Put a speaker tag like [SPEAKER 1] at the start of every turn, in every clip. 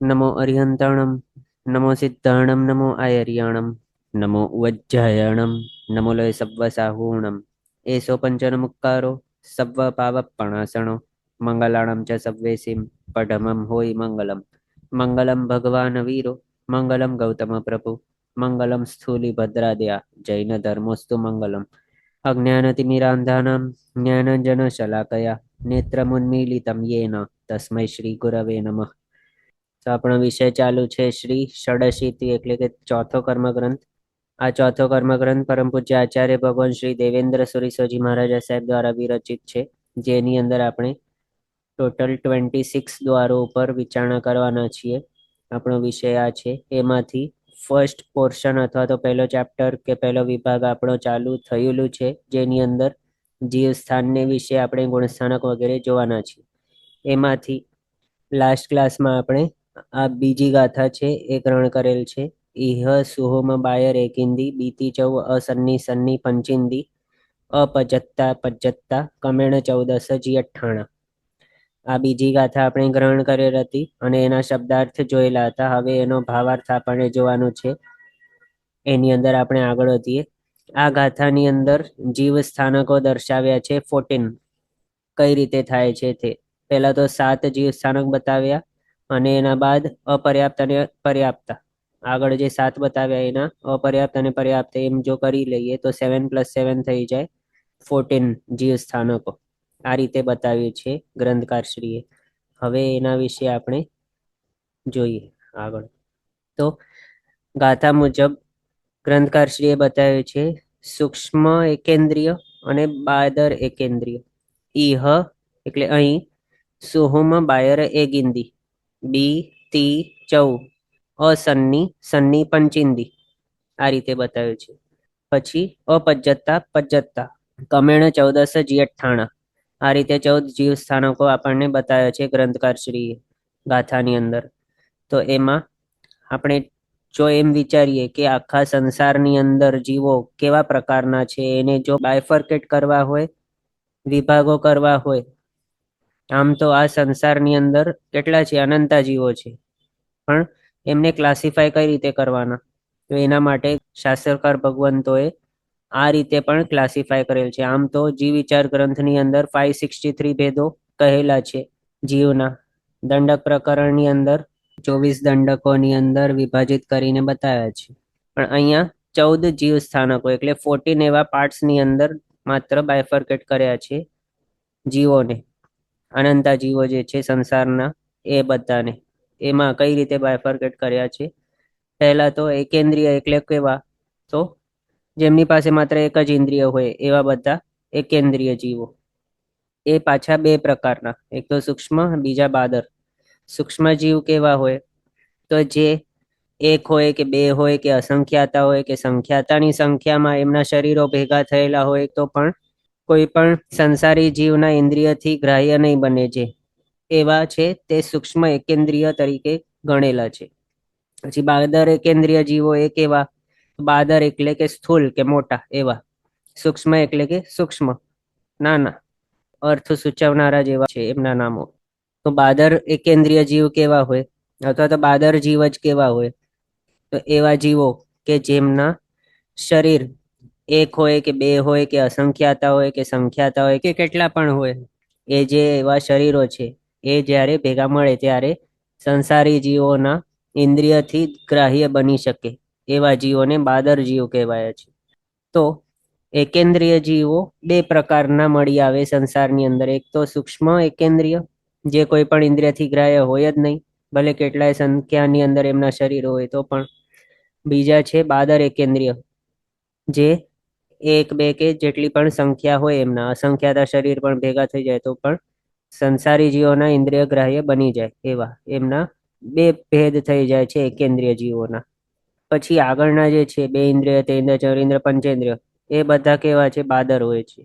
[SPEAKER 1] नमो अरिहंताणं नमो सिद्धाणं नमो आयर्याणं नमो उवज्जायणं नमो लय सव्वसाहूणम् एषो पञ्चनमुक्कारो सव्वपावपणासनो मङ्गलाणां च सव्वेसिं पठमं होयि मङ्गलं मङ्गलं भगवान् वीरो मङ्गलं गौतमप्रभु मङ्गलं स्थूलिभद्रादया जैनधर्मोऽस्तु मङ्गलम् अज्ञानतिमिरान्धानां ज्ञानाञ्जनशलाकया नेत्रमुन्मीलितं येन तस्मै श्रीगुरवे नमः। તો આપણો વિષય ચાલુ છે શ્રી ષડશીતિ એટલે કે ચોથો કર્મગ્રંથ। આ ચોથો કર્મગ્રંથ પરમ પૂજ્ય આચાર્ય ભગવાન શ્રી દેવેન્દ્ર સુરીશ્વરજી મહારાજા સાહેબ દ્વારા વિરચિત છે, જેની અંદર આપણે ટોટલ 26 દ્વારો ઉપર વિચારણા કરવાના છીએ। આપણો વિષય આ છે, એમાંથી ફર્સ્ટ પોર્શન અથવા તો પહેલો ચેપ્ટર કે પહેલો વિભાગ આપણો ચાલુ થયેલું છે, જેની અંદર જીવ સ્થાનને વિશે આપણે ગુણસ્થાનક વગેરે જોવાના છીએ। એમાંથી લાસ્ટ ક્લાસમાં આપણે આ બીજી ગાથા છે એ ગ્રહણ કરેલ છે। ઇહ સુહોમ બાયર એकिंदी બીતી ચૌ અસન્ની સન્ની પંચિંદી અપજત્તા પજ્જત્તા કમેણ 14 જી 98। આ બીજી ગાથા આપણે ગ્રહણ કરેલ હતી અને એના શબ્દાર્થ જોયેલા હતા। હવે એનો ભાવાર્થ આપણે જોવાનો છે। એની અંદર આપણે આગળ વધીએ। આ ગાથાની અંદર જીવ સ્થાનકો દર્શાવ્યા છે 14। કઈ રીતે થાય છે તે પહેલા તો 7 જીવ સ્થાનક બતાવ્યા અને એના બાદ અપર્યાપ્ત અને પર્યાપ્ત। આગળ જે 7 બતાવ્યા એના અપર્યાપ્ત અને પર્યાપ્ત એમ જો કરી લઈએ તો 7 + 7 થઈ જાય 14 જીવ સ્થાનકો। આ રીતે બતાવ્યું છે ગ્રંથકારશ્રીએ। હવે એના વિશે આપણે જોઈએ આગળ। તો ગાથા મુજબ ગ્રંથકારશ્રીએ બતાવ્યું છે સૂક્ષ્મ એકેન્દ્રિય અને બાદર એકેન્દ્રિય। ઇહ એટલે અહીં, સુહુમ બાયર એગિંદી બી તી ચૌ અસન્ની સન્ની પંચિંદી આ રીતે બતાવ્યું છે। પછી અપજ્જતા પજ્જતા કમેણ 14 જી 98 આ રીતે 14 જીવ સ્થાનકો આપણને બતાવ્યા છે ગ્રંથકારશ્રીએ ગાથાની અંદર। તો એમાં આપણે જો એમ વિચારીએ કે આખા સંસારની અંદર જીવો કેવા પ્રકારના છે, એને જો બાયફર્કેટ કરવા હોય, વિભાગો કરવા હોય, આમ તો આ સંસારની અંદર કેટલા છે, અનંતા જીવો છે, પણ એમને ક્લાસિફાય કઈ રીતે કરવાના? તો એના માટે શાસ્ત્રકાર ભગવંતોએ આ રીતે પણ ક્લાસિફાય કરેલ છે। આમ તો જીવ વિચાર ગ્રંથની અંદર 563 ભેદો કહેલા છે જીવના। દંડક પ્રકરણની અંદર 24 દંડકોની અંદર વિભાજિત કરીને બતાવ્યા છે, પણ અહીંયા 14 જીવ સ્થાનકો એટલે 14 એવા પાર્ટ્સની અંદર માત્ર બાયફર્કેટ કર્યા છે જીવોને। અનંતા જીવો જે છે સંસારના એ બધાને એમાં કઈ રીતે બાયફર્કેટ કર્યા છે? પહેલા તો એકેન્દ્રિય એટલે કેવા? તો જેમની પાસે માત્ર એક જ ઇન્દ્રિય હોય એવા બધા એકેન્દ્રિય જીવો। એ પાછા બે પ્રકારના, એક તો સૂક્ષ્મ, બીજા બાદર। સૂક્ષ્મ જીવ કેવા હોય? તો જે એક હોય કે બે હોય કે અસંખ્યાતા હોય કે સંખ્યાતાની સંખ્યામાં એમના શરીરો ભેગા થયેલા હોય તો પણ કોઈ પણ સંસારી જીવના ઇન્દ્રિયથી ગ્રાહ્ય નહીં બને, જે એવા છે તે સૂક્ષ્મ એકેન્દ્રિય તરીકે ગણેલા છે। પછી બાદર એકેન્દ્રિય જીવો એ કેવા? બાદર એટલે કે સ્થૂલ કે મોટા એવા, સૂક્ષ્મ એટલે કે સૂક્ષ્મ નાના, અર્થ સૂચવનારા જેવા છે એમના નામો। તો બાદર એકેન્દ્રિય જીવ કેવા હોય અથવા તો બાદર જીવ જ કેવા હોય? તો એવા જીવો કે જેમના શરીર એક હોય કે બે હોય કે અસંખ્યાતા હોય કે સંખ્યાતા હોય કે કેટલા પણ હોય, એ જે એવા શરીરો છે એ જ્યારે ભેગા મળે ત્યારે સંસારી જીવોના ઇન્દ્રિયથી ગ્રાહ્ય બની શકે એવા જીવોને બાદર જીવ કહેવાય છે। તો એકેન્દ્રિય જીવો બે પ્રકારના મળી આવે સંસારની અંદર। એક તો સૂક્ષ્મ એકેન્દ્રિય, જે કોઈ પણ ઇન્દ્રિયથી ગ્રાહ્ય હોય જ નહીં, ભલે કેટલાય સંખ્યાની અંદર એમના શરીરો હોય તો પણ। બીજા છે બાદર એકેન્દ્રિય, જે એક બે કે જેટલી પણ સંખ્યા હોય એમના અસંખ્યાતા શરીર પણ ભેગા થઈ જાય તો પણ સંસારી જીવોના ઇન્દ્રિય ગ્રાહ્ય બની જાય એવા એમના બે ભેદ થઈ જાય છે એકેન્દ્રિય જીવોના। પછી આગળના જે છે બે ઇન્દ્રિય, તેન્દ્રિય, ચૌરેન્દ્રિય, પંચેન્દ્રિય એ બધા કેવા છે? બાદર હોય છે।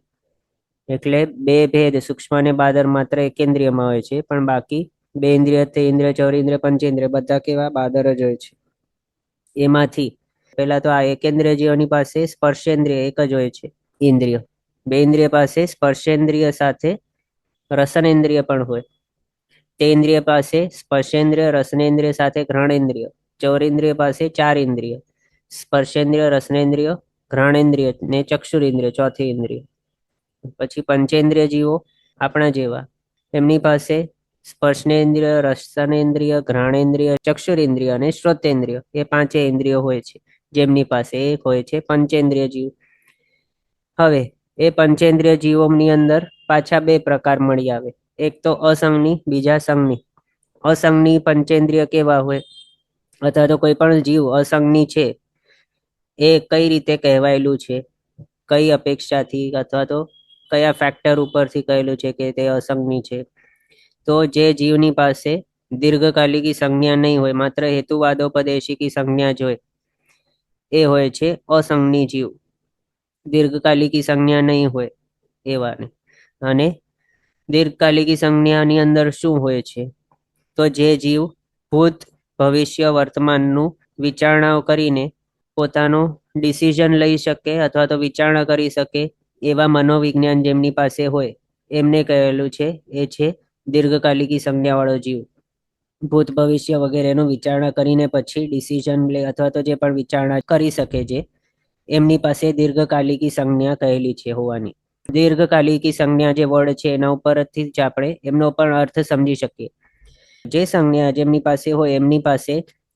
[SPEAKER 1] એટલે બે ભેદ સૂક્ષ્મ અને બાદર માત્ર એકેન્દ્રિયમાં હોય છે, પણ બાકી બે ઇન્દ્રિય, તેન્દ્રિય, ચૌરેન્દ્રિય, પંચેન્દ્રિય બધા કેવા? બાદર જ હોય છે। એમાંથી પહેલા તો આ એકેન્દ્રિય જીવોની પાસે સ્પર્શેન્દ્રિય એક જ હોય છે ઇન્દ્રિય। બે ઇન્દ્રિય પાસે સ્પર્શેન્દ્રિય સાથે રસનેન્દ્રિય પણ હોય। તેન્દ્રિય પાસે સ્પર્શેન્દ્રિય, રસનેન્દ્રિય સાથે ઘ્રાણેન્દ્રિય. ચૌરેન્દ્રિય પાસે 4 ઇન્દ્રિય: સ્પર્શેન્દ્રિય, રસનેન્દ્રિય, ઘ્રાણેન્દ્રિય ને ચક્ષુરેન્દ્રિય, ચોથી ઇન્દ્રિય. પછી પંચેન્દ્રિય જીવો આપણા જેવા, એમની પાસે સ્પર્શનેન્દ્રિય, રસનેન્દ્રિય, ઘ્રાણેન્દ્રિય, ચક્ષુરેન્દ્રિય અને શ્રોતેન્દ્રિય એ 5 ઇન્દ્રિયો હોય છે, જેમની પાસે એક હોય છે પંચેન્દ્રિય જીવ. હવે એ પંચેન્દ્રિય જીવોની અંદર પાછા 2 પ્રકાર મળી આવે, એક તો અસંગની, બીજા સંગની. અસંગની પંચેન્દ્રિય કેવા હોય, અથવા તો કોઈ પણ જીવ અસંગની છે એ કઈ રીતે કહેવાયેલું છે, કઈ અપેક્ષાથી અથવા તો કયા ફેક્ટર ઉપરથી કહેલું છે કે તે અસંગની છે? તો જે જીવની પાસે દીર્ઘકાલિકી સંજ્ઞા નહીં હોય, માત્ર હેતુવાદોપદેશિકી સંજ્ઞા જ હોય, એ હોય છે અસંગની જીવ. દીર્ઘકાલિકી સંજ્ઞા નહીં હોય એવાને. અને દીર્ઘકાલિકી સંજ્ઞાની અંદર શું હોય છે? તો જે જીવ ભૂત, ભવિષ્ય, વર્તમાનનું વિચારણાઓ કરીને પોતાનો ડિસિઝન લઈ શકે અથવા તો વિચારણા કરી શકે એવા મનોવિજ્ઞાન જેમની પાસે હોય, એમને કહેલું છે એ છે દીર્ઘકાલિકી સંજ્ઞાવાળો જીવ. ભૂત, ભવિષ્ય વગેરેનું વિચારણા કરીને પછી ડિસિઝન લે અથવા તો જે પણ વિચારણા કરી શકે, જે એમની પાસે દીર્ઘકાલિકી સંજ્ઞા કહેલી છે હોવાની. દીર્ઘકાલિકી સંજ્ઞા જે વર્ડ છે એના ઉપરથી જ આપણે એમનો પણ અર્થ સમજી શકીએ. જે સંજ્ઞા જેમની પાસે હોય એમની પાસે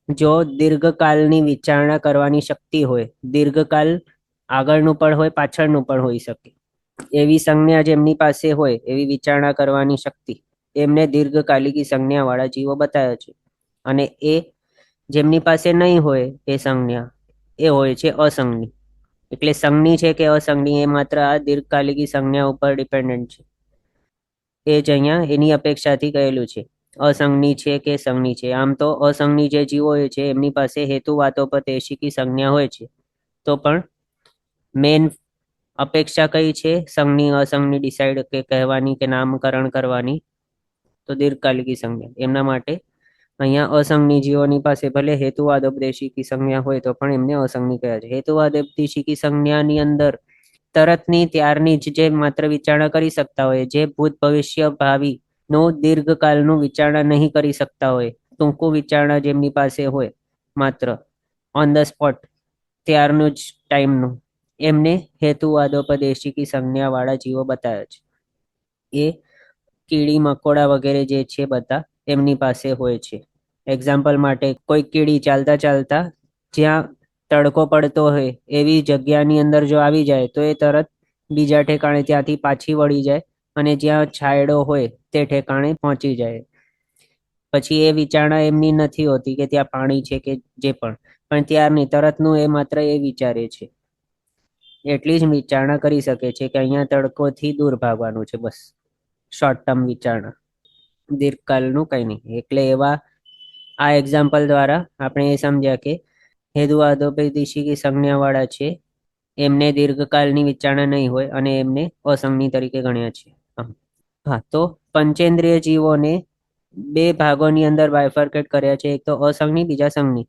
[SPEAKER 1] જો દીર્ઘકાલની વિચારણા કરવાની શક્તિ હોય, દીર્ઘકાલ આગળનું પણ હોય, પાછળનું પણ હોઈ શકે, એવી સંજ્ઞા જેમની પાસે હોય, એવી વિચારણા કરવાની શક્તિ, એમને દીર્ઘકાલિકી સંજ્ઞાવાળા જીવો બતાવ્યા છે. અને એ જેમની પાસે નહીં હોય એ સંજ્ઞા, એ હોય છે અસંગની. એટલે સંજ્ઞી છે કે અસંગની એ માત્ર આ દીર્ઘકાલિકી સંજ્ઞા ઉપર ડિપેન્ડન્ટ છે. એ જ અહીંયા એની અપેક્ષાથી કહેલું છે, અસંગની છે કે સંજ્ઞી છે. આમ તો અસંગની જે જીવો હોય છે એમની પાસે હેતુવાતોપદેશિકી સંજ્ઞા હોય છે, તો પણ મેન અપેક્ષા કઈ છે સંજ્ઞી અસંગની ડિસાઈડ કે કહેવાની કે નામકરણ કરવાની? તો દીર્ઘકાલિકી સંજ્ઞા. એમના માટે અહીંયા અસંગની જીવોની પાસે ભલે હેતુવાદોપદેશિકી સંજ્ઞા હોય તો પણ એમને અસંગની કહ્યા છે. હેતુવાદોપદેશિકી સંજ્ઞાની અંદર તરતની ત્યારની જ જે માત્ર વિચારણા કરી શકતા હોય, જે ભૂત, ભવિષ્ય, ભાવિ નું દીર્ઘકાલનું વિચારણા નહીં કરી શકતા હોય, ટૂંકું વિચારણા જેમની પાસે હોય માત્ર ઓન ધ સ્પોટ ત્યારનું જ ટાઈમનું, એમને હેતુવાદોપદેશિકી સંજ્ઞાવાળા જીવો બતાવ્યા છે. એ કીડી, મકોડા વગેરે જે છે બધા એમની પાસે હોય છે. એક્ઝામ્પલ માટે કોઈ કીડી ચાલતા ચાલતા જ્યાં તડકો પડતો હોય એવી જગ્યાની અંદર જો આવી જાય તો એ તરત બીજા ઠેકાણે ત્યાંથી પાછી વળી જાય અને જ્યાં છાંયડો હોય તે ઠેકાણે પહોંચી જાય. પછી એ વિચારણા એમની નથી હોતી કે ત્યાં પાણી છે કે જે પણ ત્યારની તરતનું એ માત્ર એ વિચારે છે. એટલી જ વિચારણા કરી શકે છે કે અહીંયા તડકોથી દૂર ભાગવાનું છે, બસ શોર્ટ ટર્મ વિચારણા, દીર્ઘકાલનું કંઈ નહીં. એટલે એવા આ એક્ઝામ્પલ દ્વારા આપણે એ સમજ્યા કે હેતુવાદોપદેશિકી સંજ્ઞાવાળા છે એમને દીર્ઘકાલની વિચારણા નહીં હોય અને એમને અસંગની તરીકે ગણ્યા છે. હા, તો પંચેન્દ્રિય જીવોને 2 ભાગોની અંદર બાયફર્કેટ કર્યા છે, એક તો અસંગની, બીજા સંગની.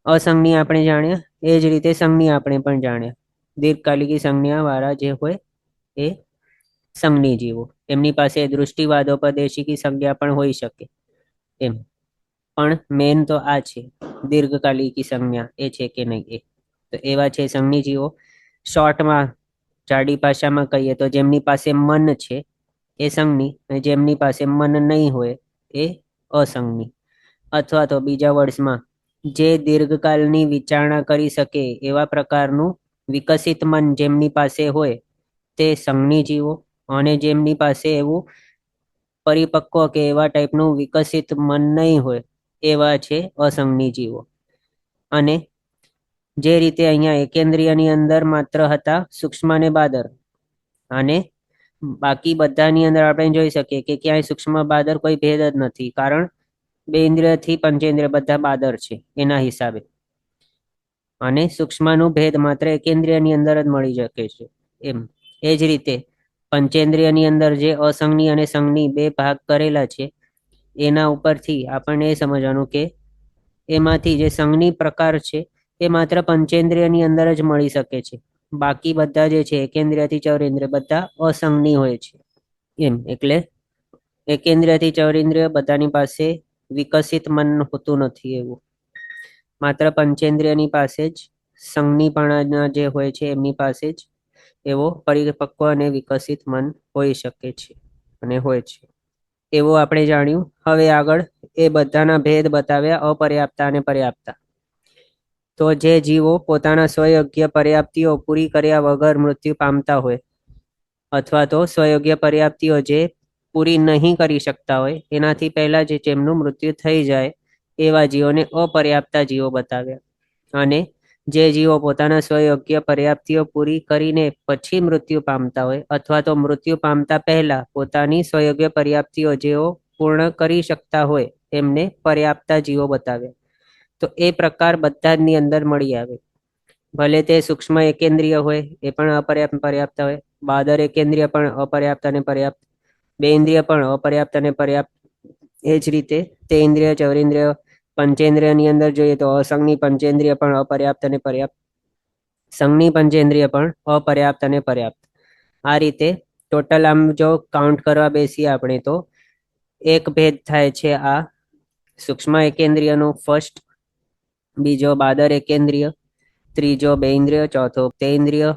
[SPEAKER 1] અસંગની આપણે જાણ્યા, એ જ રીતે સંગની આપણે પણ જાણ્યા. દીર્ઘકાલિકી સંજ્ઞાવાળા જે હોય એ સંગની જીવો, એમની પાસે દૃષ્ટિવાદોપદેશિકી સંજ્ઞા પણ હોઈ શકે એમ. પણ મેન તો આ છે દીર્ઘકાલિકી સંજ્ઞા એ છે કે નહીં એ. તો એવા છે સંજ્ઞી જીવો. શોર્ટમાં જાડી ભાષામાં કહીએ તો જેમની પાસે મન છે એ સંજ્ઞી, અને જેમની પાસે મન નહીં હોય એ અસંગની. અથવા તો બીજા વર્ષમાં જે દીર્ઘકાલની વિચારણા કરી શકે એવા પ્રકારનું વિકસિત મન જેમની પાસે હોય તે સંજ્ઞી જીવો, અને જેમની પાસે એવું પરિપક્વ કે એવા ટાઈપનું વિકસિત મન નહીં હોય એવા છે અસંગની જીવો. અને જે રીતે અહીંયા એકેન્દ્રિયની અંદર માત્ર હતા સૂક્ષ્મ અને બાદર, અને બાકી બધાની અંદર આપણે જોઈ શકીએ કે ક્યાંય સૂક્ષ્મ બાદર કોઈ ભેદ જ નથી, કારણ 2 ઇન્દ્રિયથી પંચેન્દ્રિય બધા બાદર છે એના હિસાબે. અને સૂક્ષ્મનું ભેદ માત્ર એકેન્દ્રિયની અંદર જ મળી શકે છે એમ. એ જ રીતે પંચેન્દ્રિયની અંદર જે અસંગની અને સંગની 2 ભાગ કરેલા છે એના ઉપરથી આપણને એ સમજવાનું કે એમાંથી જે સંગની પ્રકાર છે એ માત્ર પંચેન્દ્રિયની અંદર જ મળી શકે છે. બાકી બધા જે છે એકેન્દ્રિયથી ચૌરેન્દ્રિય બધા અસંગની હોય છે એમ. એટલે એકેન્દ્રિયથી ચૌરેન્દ્રિય બધાની પાસે વિકસિત મન હોતું નથી એવું. માત્ર પંચેન્દ્રિયની પાસે જ સંજ્ઞીપણાના જે હોય છે એમની પાસે જ એવો પરિપક્વ અને વિકસિત મન હોઈ શકે છે અને હોય છે. એવું આપણે જાણ્યું. હવે આગળ એ બધાના ભેદ બતાવ્યા, અપર્યાપ્તા અને પર્યાપ્તા. તો જે જીવો પોતાના સ્વયોગ્ય પર્યાપ્તિઓ પૂરી કર્યા વગર મૃત્યુ પામતા હોય, અથવા તો સ્વયોગ્ય પર્યાપ્તિઓ જે પૂરી નહીં કરી શકતા હોય, એનાથી પહેલા જે જેમનું મૃત્યુ થઈ જાય એવા જીવોને અપર્યાપ્તા જીવો બતાવ્યા. અને જે જીવો પોતાના સ્વયોગ્ય પર્યાપ્તિઓ પૂરી કરીને પછી મૃત્યુ પામતા હોય, અથવા તો મૃત્યુ પામતા પહેલા પોતાની સ્વયોગ્ય પર્યાપ્તિઓ જેઓ પૂર્ણ કરી શકતા હોય એમને પર્યાપ્તા જીવો બતાવ્યા. તો એ પ્રકાર બધા જ ની અંદર મળી આવે. ભલે તે સૂક્ષ્મ એકેન્દ્રિય હોય એ પણ અપર્યાપ્ત પર્યાપ્ત હોય, બાદર એકેન્દ્રિય પણ અપર્યાપ્ત અને પર્યાપ્ત, બે ઇન્દ્રિય પણ અપર્યાપ્ત અને પર્યાપ્ત. એ જ રીતે તે ઇન્દ્રિય ચૌરેન્દ્રિય પંચેન્દ્રિયની અંદર જોઈએ તો અસંગની પંચેન્દ્રિય પણ અપર્યાપ્ત અને પર્યાપ્ત, સંજ્ઞી પંચેન્દ્રિય પણ અપર્યાપ્ત અને પર્યાપ્ત. આ રીતે ટોટલ આમ જો કાઉન્ટ કરવા બેસીએ આપણે તો એક ભેદ થાય છે આ સૂક્ષ્મ એકેન્દ્રિયનો ફર્સ્ટ, બીજો બાદર એકેન્દ્રિય, ત્રીજો બેઇન્દ્રિય, ચોથો તેઇન્દ્રિય,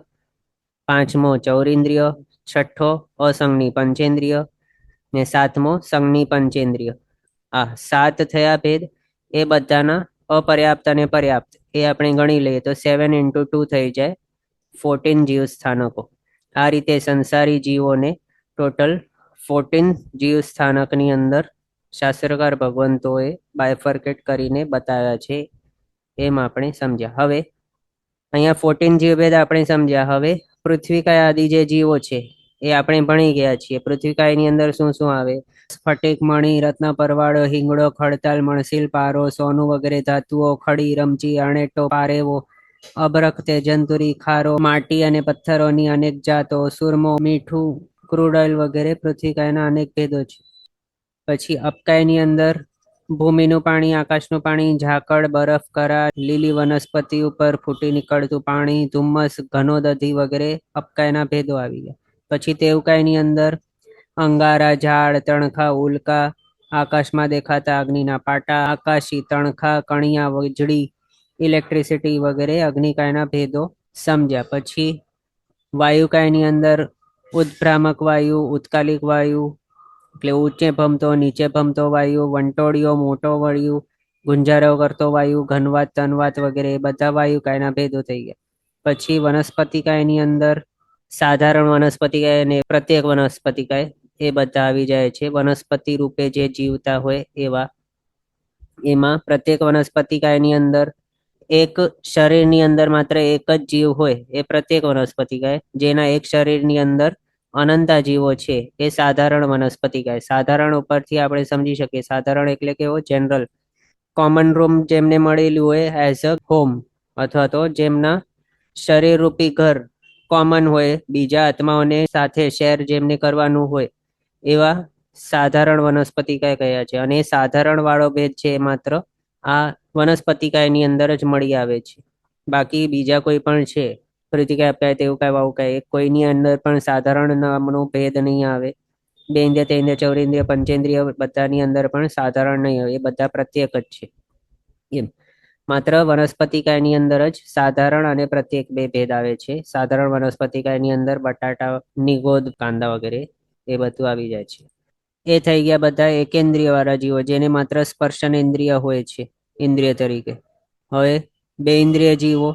[SPEAKER 1] પાંચમો ચૌરેન્દ્રિય, છઠ્ઠો અસંજ્ઞી પંચેન્દ્રિય ને સાતમો સંજ્ઞી પંચેન્દ્રિય. આ 7 થયા ભેદ. એ બધાના અપર્યાપ્ત અને પર્યાપ્ત એ આપણે ગણી લઈએ તો 7 × 2 થઈ જાય 14 જીવ સ્થાનકો. આ રીતે સંસારી જીવોને ટોટલ 14 જીવ સ્થાનકની અંદર શાસ્ત્રકાર ભગવંતોએ બાયફર્કેટ કરીને બતાવ્યા છે, એમ આપણે સમજ્યા. હવે અહીંયા 14 જીવભેદ આપણે સમજ્યા. હવે પૃથ્વીકાય આદિ જે જીવો છે એ આપણે ભણી ગયા છીએ. પૃથ્વીકાયની અંદર શું શું આવે? સ્ફટિક, મણિ, રત્ન, પરવાળો, હિંગળો, ખડતાલ, મણસીલ, પારો, સોનું વગેરે ધાતુઓ, ખડી, રમચી, અણેટો, પારેવો, અબરખ, તેજંતુરી, ખારો, માટી અને પથ્થરોની અનેક જાતો, સુરમો, મીઠું, ક્રૂડ ઓઇલ વગેરે પૃથ્વીકાયના અનેક ભેદો છે. પછી અપકાયની અંદર ભૂમિનું પાણી, આકાશનું પાણી, ઝાકળ, બરફ, કરા, લીલી વનસ્પતિ ઉપર ફૂટી નીકળતું પાણી, ધુમ્મસ, ઘનોદધિ વગેરે અપકાયના ભેદો આવી ગયા. પછી તેવકાયની અંદર અંગારા, ઝાડ, તણખા, ઉલ્કા, આકાશમાં દેખાતા અગ્નિના પાટા, આકાશી, તણખા, કણિયા, વીજળી, ઇલેક્ટ્રિસિટી વગેરે અગ્નિકાયના ભેદો સમજ્યા. પછી વાયુકાયની અંદર ઉદ્ભ્રામક વાયુ, ઉત્કાલિક વાયુ એટલે ઊંચે ભમતો નીચે ભમતો વાયુ, વંટોળિયો, મોટો વાયુ, ગુંજારો કરતો વાયુ, ઘનવાત, તનવાત વગેરે બધા વાયુકાયના ભેદો થઈ ગયા. પછી વનસ્પતિકાયની અંદર સાધારણ વનસ્પતિકાય અને પ્રત્યેક વનસ્પતિકાય એ બધા આવી જાય છે. વનસ્પતિ રૂપે જે જીવતા હોય એવા. એમાં પ્રત્યેક વનસ્પતિકાયની અંદર એક શરીરની અંદર માત્ર એક જ જીવ હોય એ પ્રત્યેક વનસ્પતિકાય. જેના એક શરીરની અંદર અનંતા જીવો છે એ સાધારણ વનસ્પતિકાય. સાધારણ ઉપરથી આપણે સમજી શકીએ, સાધારણ એટલે કેવો? જનરલ, કોમન રૂમ જેમને મળેલું હોય એઝ અ હોમ, અથવા તો જેમના શરીર રૂપી ઘર કોમન હોય, બીજા આત્માઓને સાથે શેર જેમને કરવાનું હોય એવા સાધારણ વનસ્પતિકાય કયા છે. અને સાધારણ વાળો ભેદ છે માત્ર આ વનસ્પતિકાયની અંદર જ મળી આવે છે. બાકી બીજા કોઈ પણ છે પૃથ્વીકાય, અપકાય, તેવકાય, વાવુકાય, કોઈની અંદર પણ સાધારણ નામનો ભેદ નહીં આવે. બે ઇન્દ્રિય, તેઇન્દ્રિય, ચૌરેન્દ્રિય, પંચેન્દ્રિય બધાની અંદર પણ સાધારણ નહીં આવે. એ બધા પ્રત્યેક જ છે. એમ માત્ર વનસ્પતિકાયની અંદર જ સાધારણ અને પ્રત્યેક બે ભેદ આવે છે. સાધારણ વનસ્પતિકાયની અંદર બટાટા, નિગોદ, કાંદા વગેરે એ બધું આવી જાય છે. એ થઈ ગયા બધા એકેન્દ્રિય વાળા જીવો, જેને માત્ર સ્પર્શનેન્દ્રિય હોય છે ઇન્દ્રિય તરીકે. હવે બે ઇન્દ્રિય જીવો,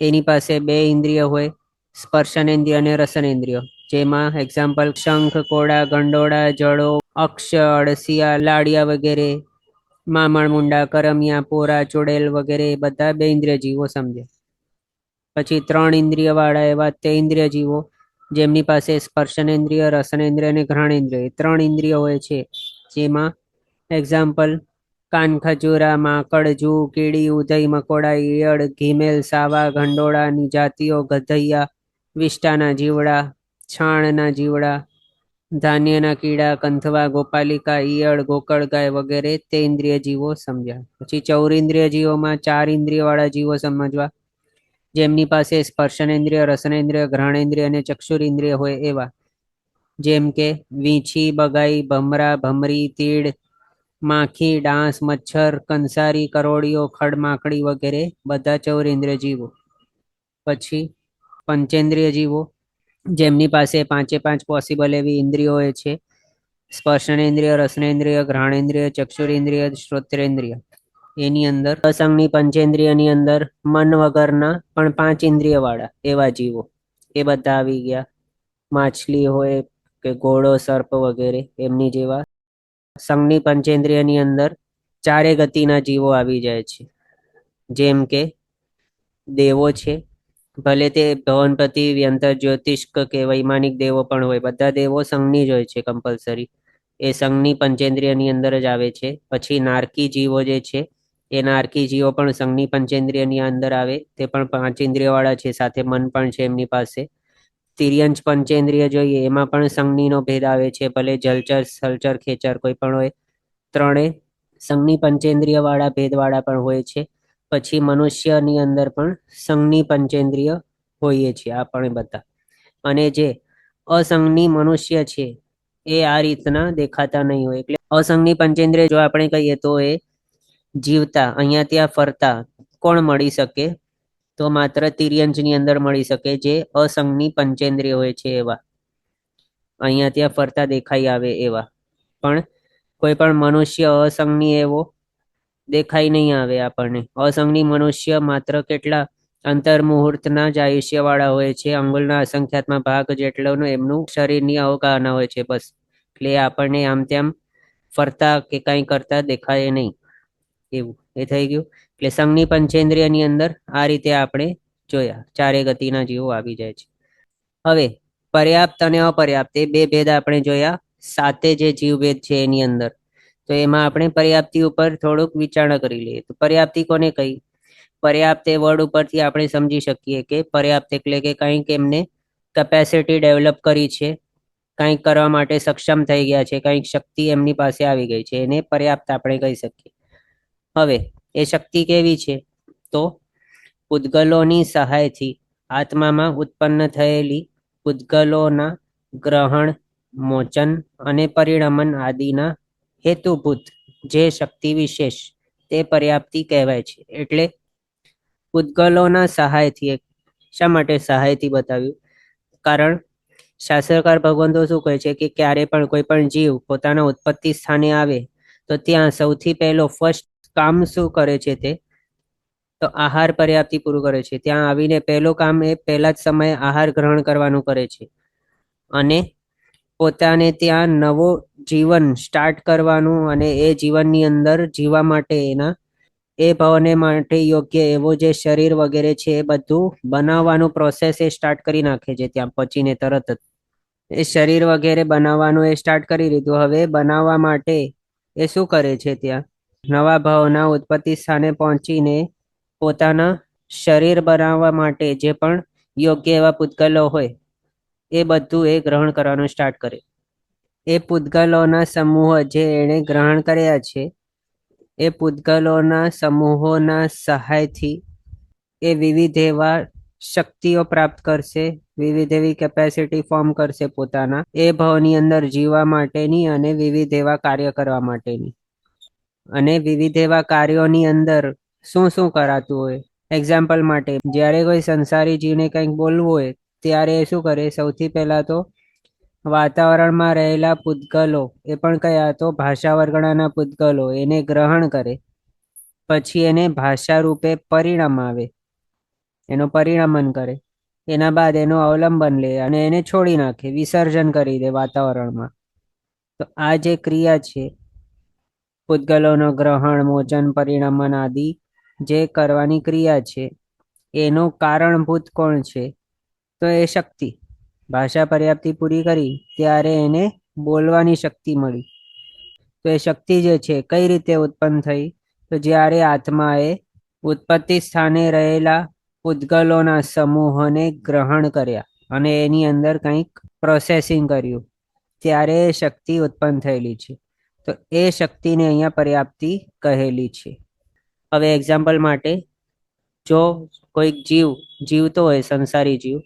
[SPEAKER 1] એની પાસે બે ઇન્દ્રિય હોય, સ્પર્શનેન્દ્રિય અને રસનેન્દ્રિય. જેમાં એક્ઝામ્પલ શંખ, કોડા, ગંડોળા, જળો, અક્ષ, અળસિયા, લાડિયા વગેરે, મામણ, મુંડા, કરમિયા, પોરા, ચુડેલ વગેરે બધા બે ઇન્દ્રિય જીવો સમજે. પછી 3 ઇન્દ્રિય વાળા એવા તે ઇન્દ્રિય જીવો, જેમની પાસે સ્પર્શનેન્દ્રિય, રસનેન્દ્રિય અને ઘ્રાણેન્દ્રિય 3 ઇન્દ્રિયો હોય છે. જેમાં એક્ઝામ્પલ કાન, ખજૂરા, માંકડ, જૂ, કીડી, ઉધઈ, મકોડા, ઈયળ, ઘીમેલ, સાવા, ગંડોળાની જાતિઓ, ગધૈયા, વિષ્ટાના જીવડા, છાણના જીવડા, ધાન્યના કીડા, કંથવા, ગોપાલિકા, ઈયળ, ગોકળગાય વગેરે તે ઇન્દ્રિય જીવો સમજ્યા. પછી ચૌરેન્દ્રિય જીવોમાં 4 ઇન્દ્રિય વાળા જીવો સમજવા, જેમની પાસે સ્પર્શનેન્દ્રિય, રસનેન્દ્રિય, ઘ્રાણેન્દ્રિય અને ચક્ષુરેન્દ્રિય હોય એવા. જેમ કે વીંછી, બગાઈ, ભમરા, ભમરી, તીડ, માખી, ડાંસ, મચ્છર, કંસારી, કરોળીઓ, ખડમાકડી વગેરે બધા 14 ઇન્દ્રિય જીવો. પછી પંચેન્દ્રિય જીવો, જેમની પાસે 5 પોસિબલ એવી ઇન્દ્રિયો હોય છે. સ્પર્શનેન્દ્રિય, રસનેન્દ્રિય, ઘ્રાણેન્દ્રિય, ચક્ષુરેન્દ્રિય, શ્રોત્રેન્દ્રિય. એની અંદર અસંગની પંચેન્દ્રિયની અંદર મન વગરના પણ 5 ઇન્દ્રિય વાળા એવા જીવો, એ બધા આવી ગયા. માછલી હોય કે ઘોડો, સર્પ વગેરે એમની જેવા. સંગની પંચેન્દ્રિયની અંદર 4 ગતિના જીવો આવી જાય છે. જેમ કે દેવો છે, ભલે તે ભવનપતિ, વ્યંતર, જ્યોતિષ્ક કે વૈમાનિક દેવો પણ હોય, બધા દેવો સંઘની જ હોય છે કમ્પલસરી. એ સંઘની પંચેન્દ્રિયની અંદર જ આવે છે. પછી નારકી જીવો જે છે, એ નારકી જીવો પણ સંઘની પંચેન્દ્રિયની અંદર આવે. તે પણ 5 ઇન્દ્રિય વાળા છે, સાથે મન પણ છે એમની પાસે. તિર્યંચ પંચેન્દ્રિય જોઈએ, એમાં પણ સંઘનીનો ભેદ આવે છે. ભલે જલચર, સ્થલચર, ખેચર કોઈ પણ હોય, ત્રણે સંઘની પંચેન્દ્રિય વાળા ભેદવાળા પણ હોય છે. પછી મનુષ્યની અંદર પણ સંઘની પંચેન્દ્રિય હોઈએ છે આપણે બધા. અને જે અસંગની મનુષ્ય છે એ આ રીતના દેખાતા નહીં હોય. એટલે અસંગની પંચેન્દ્રિય જો આપણે કહીએ તો એ જીવતા, અહીંયા ત્યાં ફરતા કોણ મળી શકે? તો માત્ર તિર્યંચની અંદર મળી શકે, જે અસંગની પંચેન્દ્રિય હોય છે એવા, અહીંયા ત્યાં ફરતા દેખાઈ આવે એવા. પણ કોઈ પણ મનુષ્ય અસંગની એવો દેખાઈ નહીં આવે આપણને. અસંગની મનુષ્ય માત્ર કેટલા અંતર્મુહૂર્તના જ આયુષ્ય વાળા હોય છે. અંગુલના અસંખ્યાતમાં ભાગ જેટલું એમનું શરીરની અવકારના હોય છે, બસ. એટલે આપણને આમ તેમ ફરતા કે કંઈ કરતા દેખાય નહીં. એવું એ થઈ ગયું. એટલે સંઘની પંચેન્દ્રિયની અંદર આ રીતે આપણે જોયા 4 ગતિના જીવો આવી જાય છે. હવે પર્યાપ્ત અને અપર્યાપ્ત એ બે ભેદ આપણે જોયા 7 જે જીવભેદ છે એની અંદર. તો એમાં આપણે પર્યાપ્તિ ઉપર થોડુંક વિચારણા કરી લઈએ. તો પર્યાપ્તિ કોને કહી? પર્યાપ્ત એ વર્ડ ઉપરથી આપણે સમજી શકીએ કે પર્યાપ્ત એટલે કે કંઈક એમને કેપેસિટી ડેવલપ કરી છે, કંઈક કરવા માટે સક્ષમ થઈ ગયા છે, કંઈક શક્તિ એમની પાસે આવી ગઈ છે, એને પર્યાપ્ત આપણે કહી શકીએ. હવે એ શક્તિ કેવી છે? તો પૂતગલોની સહાયથી આત્મામાં ઉત્પન્ન થયેલી પૂતગલોના ગ્રહણ, મોચન અને પરિણમન આદિના હેતુભૂત જે શક્તિ વિશેષ, તે પર્યાપ્તિ કહેવાય છે. એટલે પૂતગલોના સહાયથી, શા માટે સહાયથી બતાવ્યું? કારણ શાસ્ત્રકાર ભગવંતો શું કહે છે કે ક્યારે પણ કોઈ પણ જીવ પોતાના ઉત્પત્તિ સ્થાને આવે તો ત્યાં સૌથી પહેલો ફર્સ્ટ કામ શું કરે છે? તે તો આહાર પર્યાપ્તિ પૂરું કરે છે. ત્યાં આવીને પહેલું કામ એ પહેલા જ સમયે આહાર ગ્રહણ કરવાનું કરે છે અને પોતાને ત્યાં નવો જીવન સ્ટાર્ટ કરવાનું, અને એ જીવનની અંદર જીવવા માટે એના એ ભવને માટે યોગ્ય એવો જે શરીર વગેરે છે એ બધું બનાવવાનું પ્રોસેસ એ સ્ટાર્ટ કરી નાખે છે. ત્યાં પચીને તરત જ એ શરીર વગેરે બનાવવાનું એ સ્ટાર્ટ કરી દીધું. હવે બનાવવા માટે એ શું કરે છે? ત્યાં નવા ભાવના ઉત્પત્તિ સ્થાને પહોંચીને પોતાના શરીર બનાવવા માટે જે પણ યોગ્ય એવા પૂતગલો હોય એ બધું એ ગ્રહણ કરવાનું સ્ટાર્ટ કરે. એ પૂતગલોના સમૂહ જે એણે ગ્રહણ કર્યા છે, એ પૂતગલોના સમૂહોના સહાયથી એ વિવિધ એવા શક્તિઓ પ્રાપ્ત કરશે, વિવિધ એવી કેપેસિટી ફોર્મ કરશે પોતાના એ ભાવની અંદર જીવવા માટેની અને વિવિધ એવા કાર્ય કરવા માટેની. અને વિવિધ એવા કાર્યોની અંદર શું શું કરાતું હોય? એક્ઝામ્પલ માટે જ્યારે કોઈ સંસારી જીવને કંઈક બોલવું હોય ત્યારે એ શું કરે? સૌથી પહેલા તો વાતાવરણમાં રહેલા પૂતગલો, એ પણ કયા? તો ભાષા વર્ગણાના પૂતગલો, એને ગ્રહણ કરે. પછી એને ભાષા રૂપે પરિણામ આવે, એનું પરિણમન કરે. એના બાદ એનું અવલંબન લે અને એને છોડી નાખે, વિસર્જન કરી દે વાતાવરણમાં. તો આ જે ક્રિયા છે પૂતગલોનો ગ્રહણ, મોચન, પરિણમન આદિ જે કરવાની ક્રિયા છે, એનું કારણભૂત કોણ છે? તો એ શક્તિ. ભાષા પર્યાપ્તિ પૂરી કરી ત્યારે એને બોલવાની શક્તિ મળી. તો એ શક્તિ જે છે કઈ રીતે ઉત્પન્ન થઈ? તો જ્યારે આત્માએ ઉત્પત્તિ સ્થાને રહેલા પૂતગલોના સમૂહને ગ્રહણ કર્યા અને એની અંદર કંઈક પ્રોસેસિંગ કર્યું, ત્યારે એ શક્તિ ઉત્પન્ન થયેલી છે. તો એ શક્તિને અહીંયા પર્યાપ્તિ કહેલી છે. હવે એક્ઝામ્પલ માટે, જો કોઈક જીવ જીવતો હોય, સંસારી જીવ,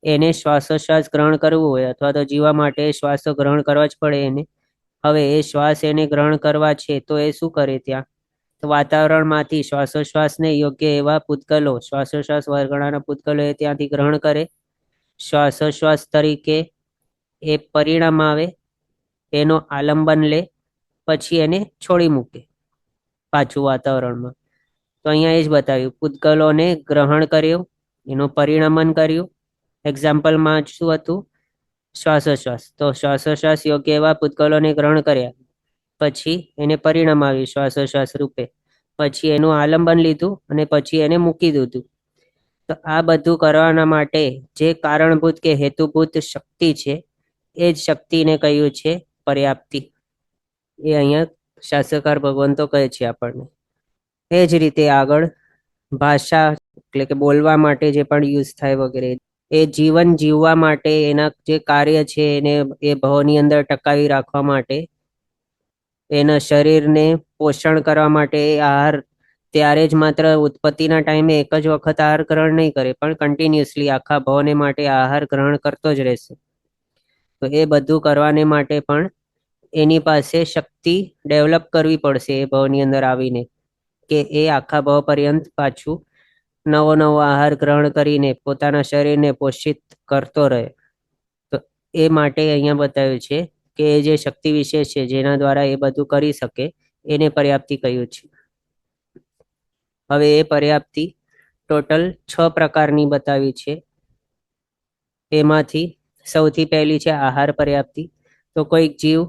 [SPEAKER 1] એને શ્વાસોશ્વાસ ગ્રહણ કરવું હોય અથવા તો જીવવા માટે શ્વાસો ગ્રહણ કરવા જ પડે એને. હવે એ શ્વાસ એને ગ્રહણ કરવા છે તો એ શું કરે ત્યાં? તો વાતાવરણમાંથી શ્વાસોશ્વાસને યોગ્ય એવા પૂતગલો, શ્વાસોશ્વાસ વરગણાના પૂતગલો એ ત્યાંથી ગ્રહણ કરે. શ્વાસોશ્વાસ તરીકે એ પરિણામ આવે, એનો આલંબન લે, પછી એને છોડી મૂકે પાછું વાતાવરણમાં. તો અહીંયા એ જ બતાવ્યું, પૂતગલોને ગ્રહણ કર્યું, એનું પરિણમન કર્યું. એક્ઝામ્પલમાં શું હતું? શ્વાસોશ્વાસ. તો શ્વાસોશ્વાસ યોગ્ય એવા પૂતગલોને ગ્રહણ કર્યા, પછી એને પરિણામ આવ્યું શ્વાસોશ્વાસ રૂપે, પછી એનું આલંબન લીધું અને પછી એને મૂકી દીધું. તો આ બધું કરવાના માટે જે કારણભૂત કે હેતુભૂત શક્તિ છે, એ જ શક્તિને કહ્યું છે પર્યાપ્તિ. એ અહીંયા શાસ્ત્રકાર ભગવંતો કહે છે આપણને. એ જ રીતે આગળ ભાષા એટલે કે બોલવા માટે જે પણ યુઝ થાય વગેરે, એ જીવન જીવવા માટે એના જે કાર્ય છે એને એ ભવની અંદર ટકાવી રાખવા માટે, એના શરીરને પોષણ કરવા માટે આહાર ત્યારે જ માત્ર ઉત્પત્તિના ટાઈમે એક જ વખત આહાર ગ્રહણ નહીં કરે, પણ કન્ટિન્યુઅસલી આખા ભવને માટે આહાર ગ્રહણ કરતો જ રહેશે. તો એ બધું કરવાને માટે પણ એની પાસે શક્તિ ડેવલપ કરવી પડશે એ ભવની અંદર આવીને, કે એ આખા ભવ પર્યંત પાછું નવો નવો આહાર ગ્રહણ કરીને પોતાના શરીરને પોષિત કરતો રહે. તો એ માટે અહીંયા બતાવ્યું છે કે એ જે શક્તિ વિશેષ છે જેના દ્વારા એ બધું કરી શકે, એને પર્યાપ્તિ કહ્યું છે. હવે એ પર્યાપ્તિ ટોટલ 6 પ્રકારની બતાવી છે. એમાંથી સૌથી પહેલી છે આહાર પર્યાપ્તિ. તો કોઈક જીવ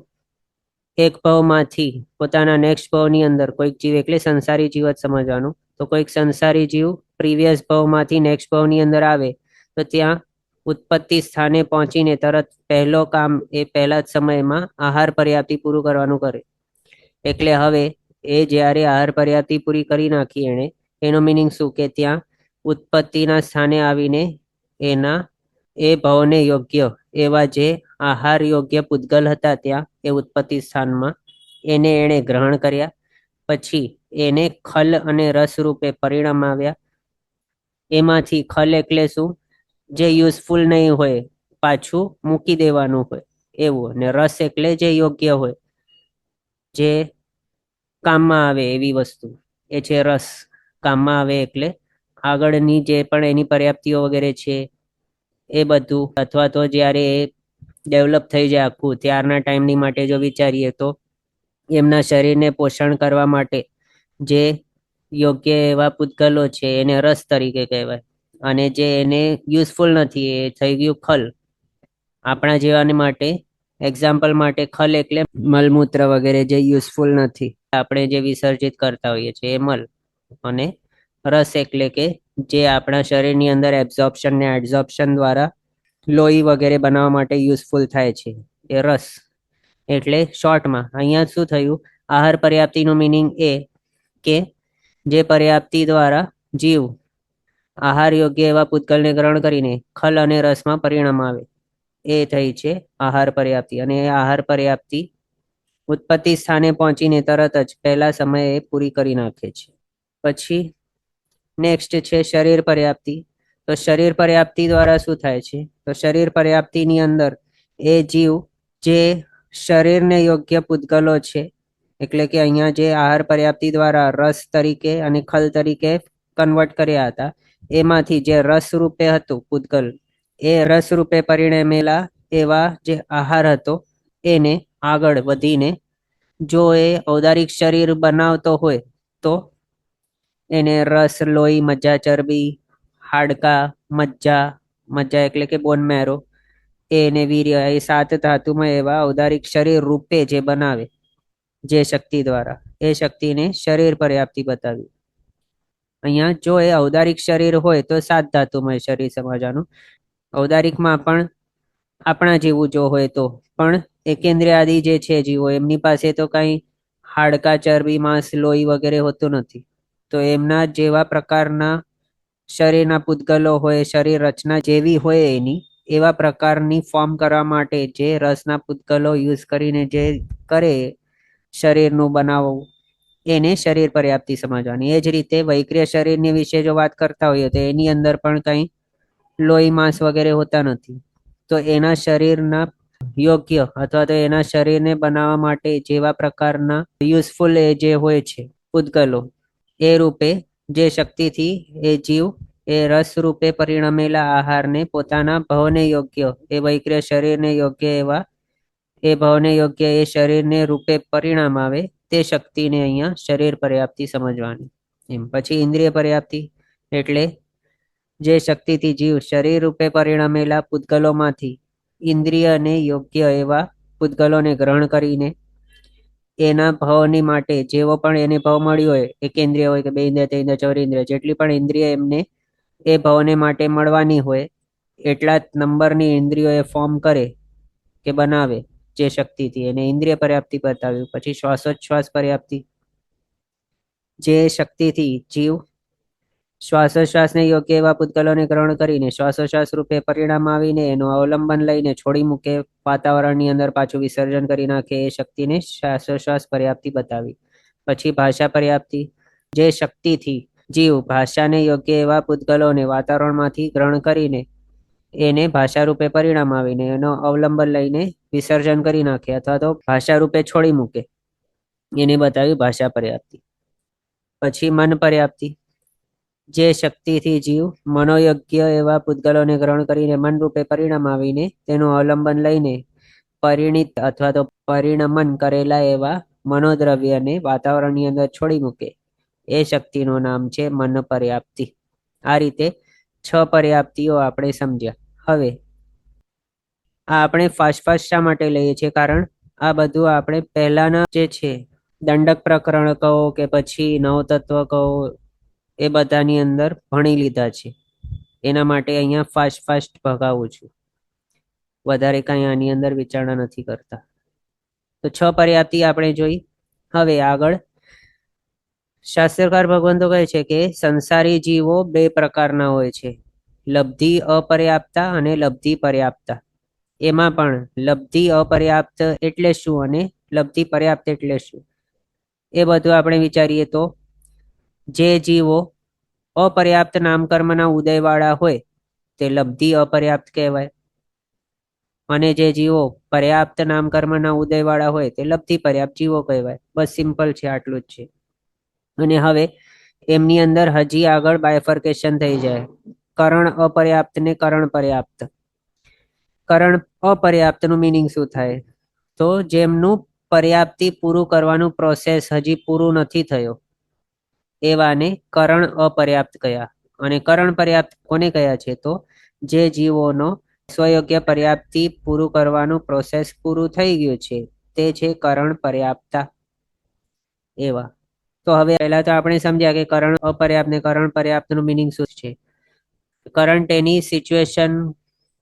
[SPEAKER 1] એક ભવમાંથી પોતાના નેક્સ્ટ ભવની અંદર, કોઈક જીવ એટલે સંસારી જીવ જ સમજવાનું, તો કોઈક સંસારી જીવ પ્રીવિયસ ભવમાંથી નેક્સ્ટ ભવની અંદર આવે તો ત્યાં ઉત્પત્તિ સ્થાને પહોંચીને તરત પહેલો કામ એ પહેલા જ સમયમાં આહાર પર્યાપ્તિ પૂરું કરવાનું કરે. એટલે હવે એ જ્યારે આહાર પર્યાપ્તિ પૂરી કરી નાખી એણે, એનો મિનિંગ શું કે ત્યાં ઉત્પત્તિના સ્થાને આવીને એના એ ભવને યોગ્ય એવા જે આહાર યોગ્ય પૂતગલ હતા ત્યાં એ ઉત્પત્તિ સ્થાનમાં, એને એણે ગ્રહણ કર્યા. પછી એને ખલ અને રસ રૂપે પરિણામ આવ્યા. એમાંથી ખલ એટલે શું? જે યુઝફુલ નહીં હોય પાછું મૂકી દેવાનું હોય એવું. અને રસ એટલે જે યોગ્ય હોય, જે કામમાં આવે એવી વસ્તુ, એ છે રસ. કામમાં આવે એટલે આગળની જે પણ એની પર્યાપ્તિઓ વગેરે છે એ બધું, અથવા તો જ્યારે એ ડેવલપ થઈ જાય આખું ત્યારના ટાઈમની માટે જો વિચારીએ તો એમના શરીરને પોષણ કરવા માટે જે યોગ્ય એવા પૂતગલો છે એને રસ તરીકે કહેવાય, અને જે એને યુઝફુલ નથી એ થઈ ગયું ખલ. આપણા જેવાને માટે એક્ઝામ્પલ માટે ખલ એટલે મલમૂત્ર વગેરે જે યુઝફુલ નથી, આપણે જે વિસર્જિત કરતા હોઈએ છીએ એ મલ. અને રસ એટલે કે જે આપણા શરીરની અંદર એબ્ઝોર્પ્શન ને એડઝોર્પ્શન દ્વારા લોહી વગેરે બનાવવા માટે યુઝફુલ થાય છે, એ રસ. એટલે શોર્ટમાં અહીંયા શું થયું? આહાર પર્યાપ્તિનું મિનિંગ એ કે જે પર્યાપ્તિ દ્વારા જીવ આહાર યોગ્ય એવા પૂતગલને ગ્રહણ કરીને ખલ અને રસમાં પરિણામ આવે, એ થઈ છે આહાર પર્યાપ્તિ. અને એ આહાર પર્યાપ્તિ ઉત્પત્તિ સ્થાને પહોંચીને તરત જ પહેલા સમયે પૂરી કરી નાખે છે. પછી નેક્સ્ટ છે શરીર પર્યાપ્તિ. તો શરીર પર્યાપ્તિ દ્વારા શું થાય છે? તો શરીર પર્યાપ્તિની અંદર એ જીવ જે શરીરને યોગ્ય પૂતગલો છે, એટલે કે અહીંયા જે આહાર પર્યાપ્તિ દ્વારા રસ તરીકે અને ખલ તરીકે કન્વર્ટ કર્યા હતા, એમાંથી જે રસ રૂપે હતું પૂતગલ, એ રસ રૂપે પરિણમેલા એવા જે આહાર હતો એને આગળ વધીને જો એ ઔદારિક શરીર બનાવતો હોય તો એને રસ, લોહી, મજ્જા, ચરબી, હાડકા, મજ્જા, મજ્જા એટલે કે બોન મેરો, એને વીર્ય, એ 7 ધાતુમાં એવા ઔદારિક શરીર રૂપે જે બનાવે જે શક્તિ દ્વારા, એ શક્તિને શરીર પર્યાપ્તિ બતાવી. અહીંયા જો એ ઔદારિક શરીર હોય તો 7 ધાતુમય શરીર સમજવાનું. ઔદારિકમાં પણ આપણા જેવું જો હોય તો, પણ એકેન્દ્રિય આદિ જે છે જીવો, એમની પાસે તો કઈ હાડકા, ચરબી, માંસ, લોહી વગેરે હોતું નથી. તો એમના જેવા પ્રકારના શરીરના પૂતગલો હોય, શરીર રચના જેવી હોય એની, એવા પ્રકારની ફોર્મ કરવા માટે જે રસના પૂતગલો યુઝ કરીને જે કરે શરીરનું બનાવવું, એને શરીર પર્યાપ્તિ સમજવાની. એ જ રીતે વૈક્રિય શરીરની વિશે જો વાત કરતા હોઈએ તો એની અંદર પણ કંઈ લોહી માંસ વગેરે હોતા નથી. તો એના શરીરના યોગ્ય અથવા તો એના શરીરને બનાવવા માટે જેવા પ્રકારના યુઝફુલ જે હોય છે પૂતગલો, એ રૂપે જે શક્તિથી એ જીવ એ રસ રૂપે પરિણમેલા આહારને પોતાના ભાવને યોગ્ય એ વૈક્રિય શરીરને યોગ્ય એવા એ ભાવને યોગ્ય એ શરીરને રૂપે પરિણામ આવે તે શક્તિને અહીંયા શરીર પર્યાપ્તિ સમજવાની. એમ પછી ઇન્દ્રિય પર્યાપ્તિ એટલે જે શક્તિથી જીવ શરીર રૂપે પરિણમેલા પૂતગલોમાંથી ઇન્દ્રિયને યોગ્ય એવા પૂતગલોને ગ્રહણ કરીને એના ભાવની માટે જેવો પણ એને ભાવ મળ્યો હોય, એકેન્દ્રિય હોય કે બે ઇન્દ્રિય, ત્રિન્દ્રિય, ચૌરિન્દ્રિય, જેટલી પણ ઇન્દ્રિય એમને એ ભાવને માટે મળવાની હોય એટલા નંબરની ઇન્દ્રિયો એ ફોર્મ કરે કે બનાવે જે શક્તિથી, એને ઇન્દ્રિય પર્યાપ્તિ બતાવ્યું. પછી શ્વાસોચ્છ્વાસ પર્યાપ્તિ, જે શક્તિથી જીવ શ્વાસોશ્વાસને યોગ્ય એવા પૂતગલોને ગ્રહણ કરીને શ્વાસોશ્વાસ રૂપે પરિણામ આવીને એનું અવલંબન લઈને છોડી મૂકે, વાતાવરણની અંદર પાછું વિસર્જન કરી નાખે, એ શક્તિને શ્વાસોશ્વાસ પર્યાપ્તિ બતાવી. પછી ભાષા પર્યાપ્તિ, જે શક્તિથી જીવ ભાષાને યોગ્ય એવા પૂતગલોને વાતાવરણમાંથી ગ્રહણ કરીને એને ભાષા રૂપે પરિણામ આવીને એનો અવલંબન લઈને વિસર્જન કરી નાખે અથવા તો ભાષા રૂપે છોડી મૂકે, એને બતાવી ભાષા પર્યાપ્તિ. પછી મન પર્યાપ્તિ, જે શક્તિથી જીવ મનોયોગ્ય એવા પૂતગલોને ગ્રહણ કરીને મન રૂપે પરિણામ આવીને તેનું અવલંબન લઈને પરિણિત અથવા તો પરિણમન કરેલા એવા મનોદ્રવ્યને વાતાવરણની અંદર છોડી મૂકે, એ શક્તિનું નામ છે મન પર્યાપ્તિ. આ રીતે 6 પર્યાપ્તિઓ આપણે સમજ્યા. હવે આ આપણે ફાસ્ટ શા માટે લઈએ છીએ? કારણ આ બધું આપણે પહેલાના જે છે દંડક પ્રકરણ કહો કે પછી નવતત્વ કહો એ બધાની અંદર ભણી લીધા છે. એના માટે અહીંયા ફાસ્ટ ભગાવું છું, વધારે કાંઈ આની અંદર વિચારણા નથી કરતા. તો 6 પર્યાપ્તિ આપણે જોઈ. હવે આગળ શાસ્ત્રકાર ભગવંતો કહે છે કે સંસારી જીવો 2 પ્રકારના હોય છે, લબ્ધિ અપર્યાપ્તા અને લબ્ધિ પર્યાપ્તા. એમાં પણ લબ્ધિ અપર્યાપ્ત એટલે શું અને લબ્ધિ પર્યાપ્ત એટલે શું, એ બધું આપણે વિચારીએ તો જે જીવો અપર્યાપ્ત નામકર્મના ઉદયવાળા હોય તે લબ્ધિ અપર્યાપ્ત કહેવાય, અને જે જીવો પર્યાપ્ત નામકર્મના ઉદયવાળા હોય તે લબ્ધિ પર્યાપ્ત જીવો કહેવાય. બસ સિમ્પલ છે, આટલું જ છે. અને હવે એમની અંદર હજી આગળ બાયફર્કેશન થઈ જાય, કરણ અપર્યાપ્ત ને કરણ પર્યાપ્ત. કરણ અપર્યાપ્તનું મિનિંગ શું થાય? તો જેમનું પર્યાપ્તિ પૂરું કરવાનું પ્રોસેસ હજી પૂરું નથી થયો એવાને કરણ અપર્યાપ્ત કયા. અને કરણ પર્યાપ્ત કોને કયા છે? તો જે જીવોનો સ્વયોગ્ય પર્યાપ્તિ પૂરું કરવાનું પ્રોસેસ પૂરું થઈ ગયું છે તે છે કરણ પર્યાપ્તા એવા. તો હવે પહેલા તો આપણે સમજ્યા કે કરણ અપર્યાપ્ત ને કરણ પર્યાપ્તનું મિનિંગ શું છે. કરંટ એની સિચ્યુએશન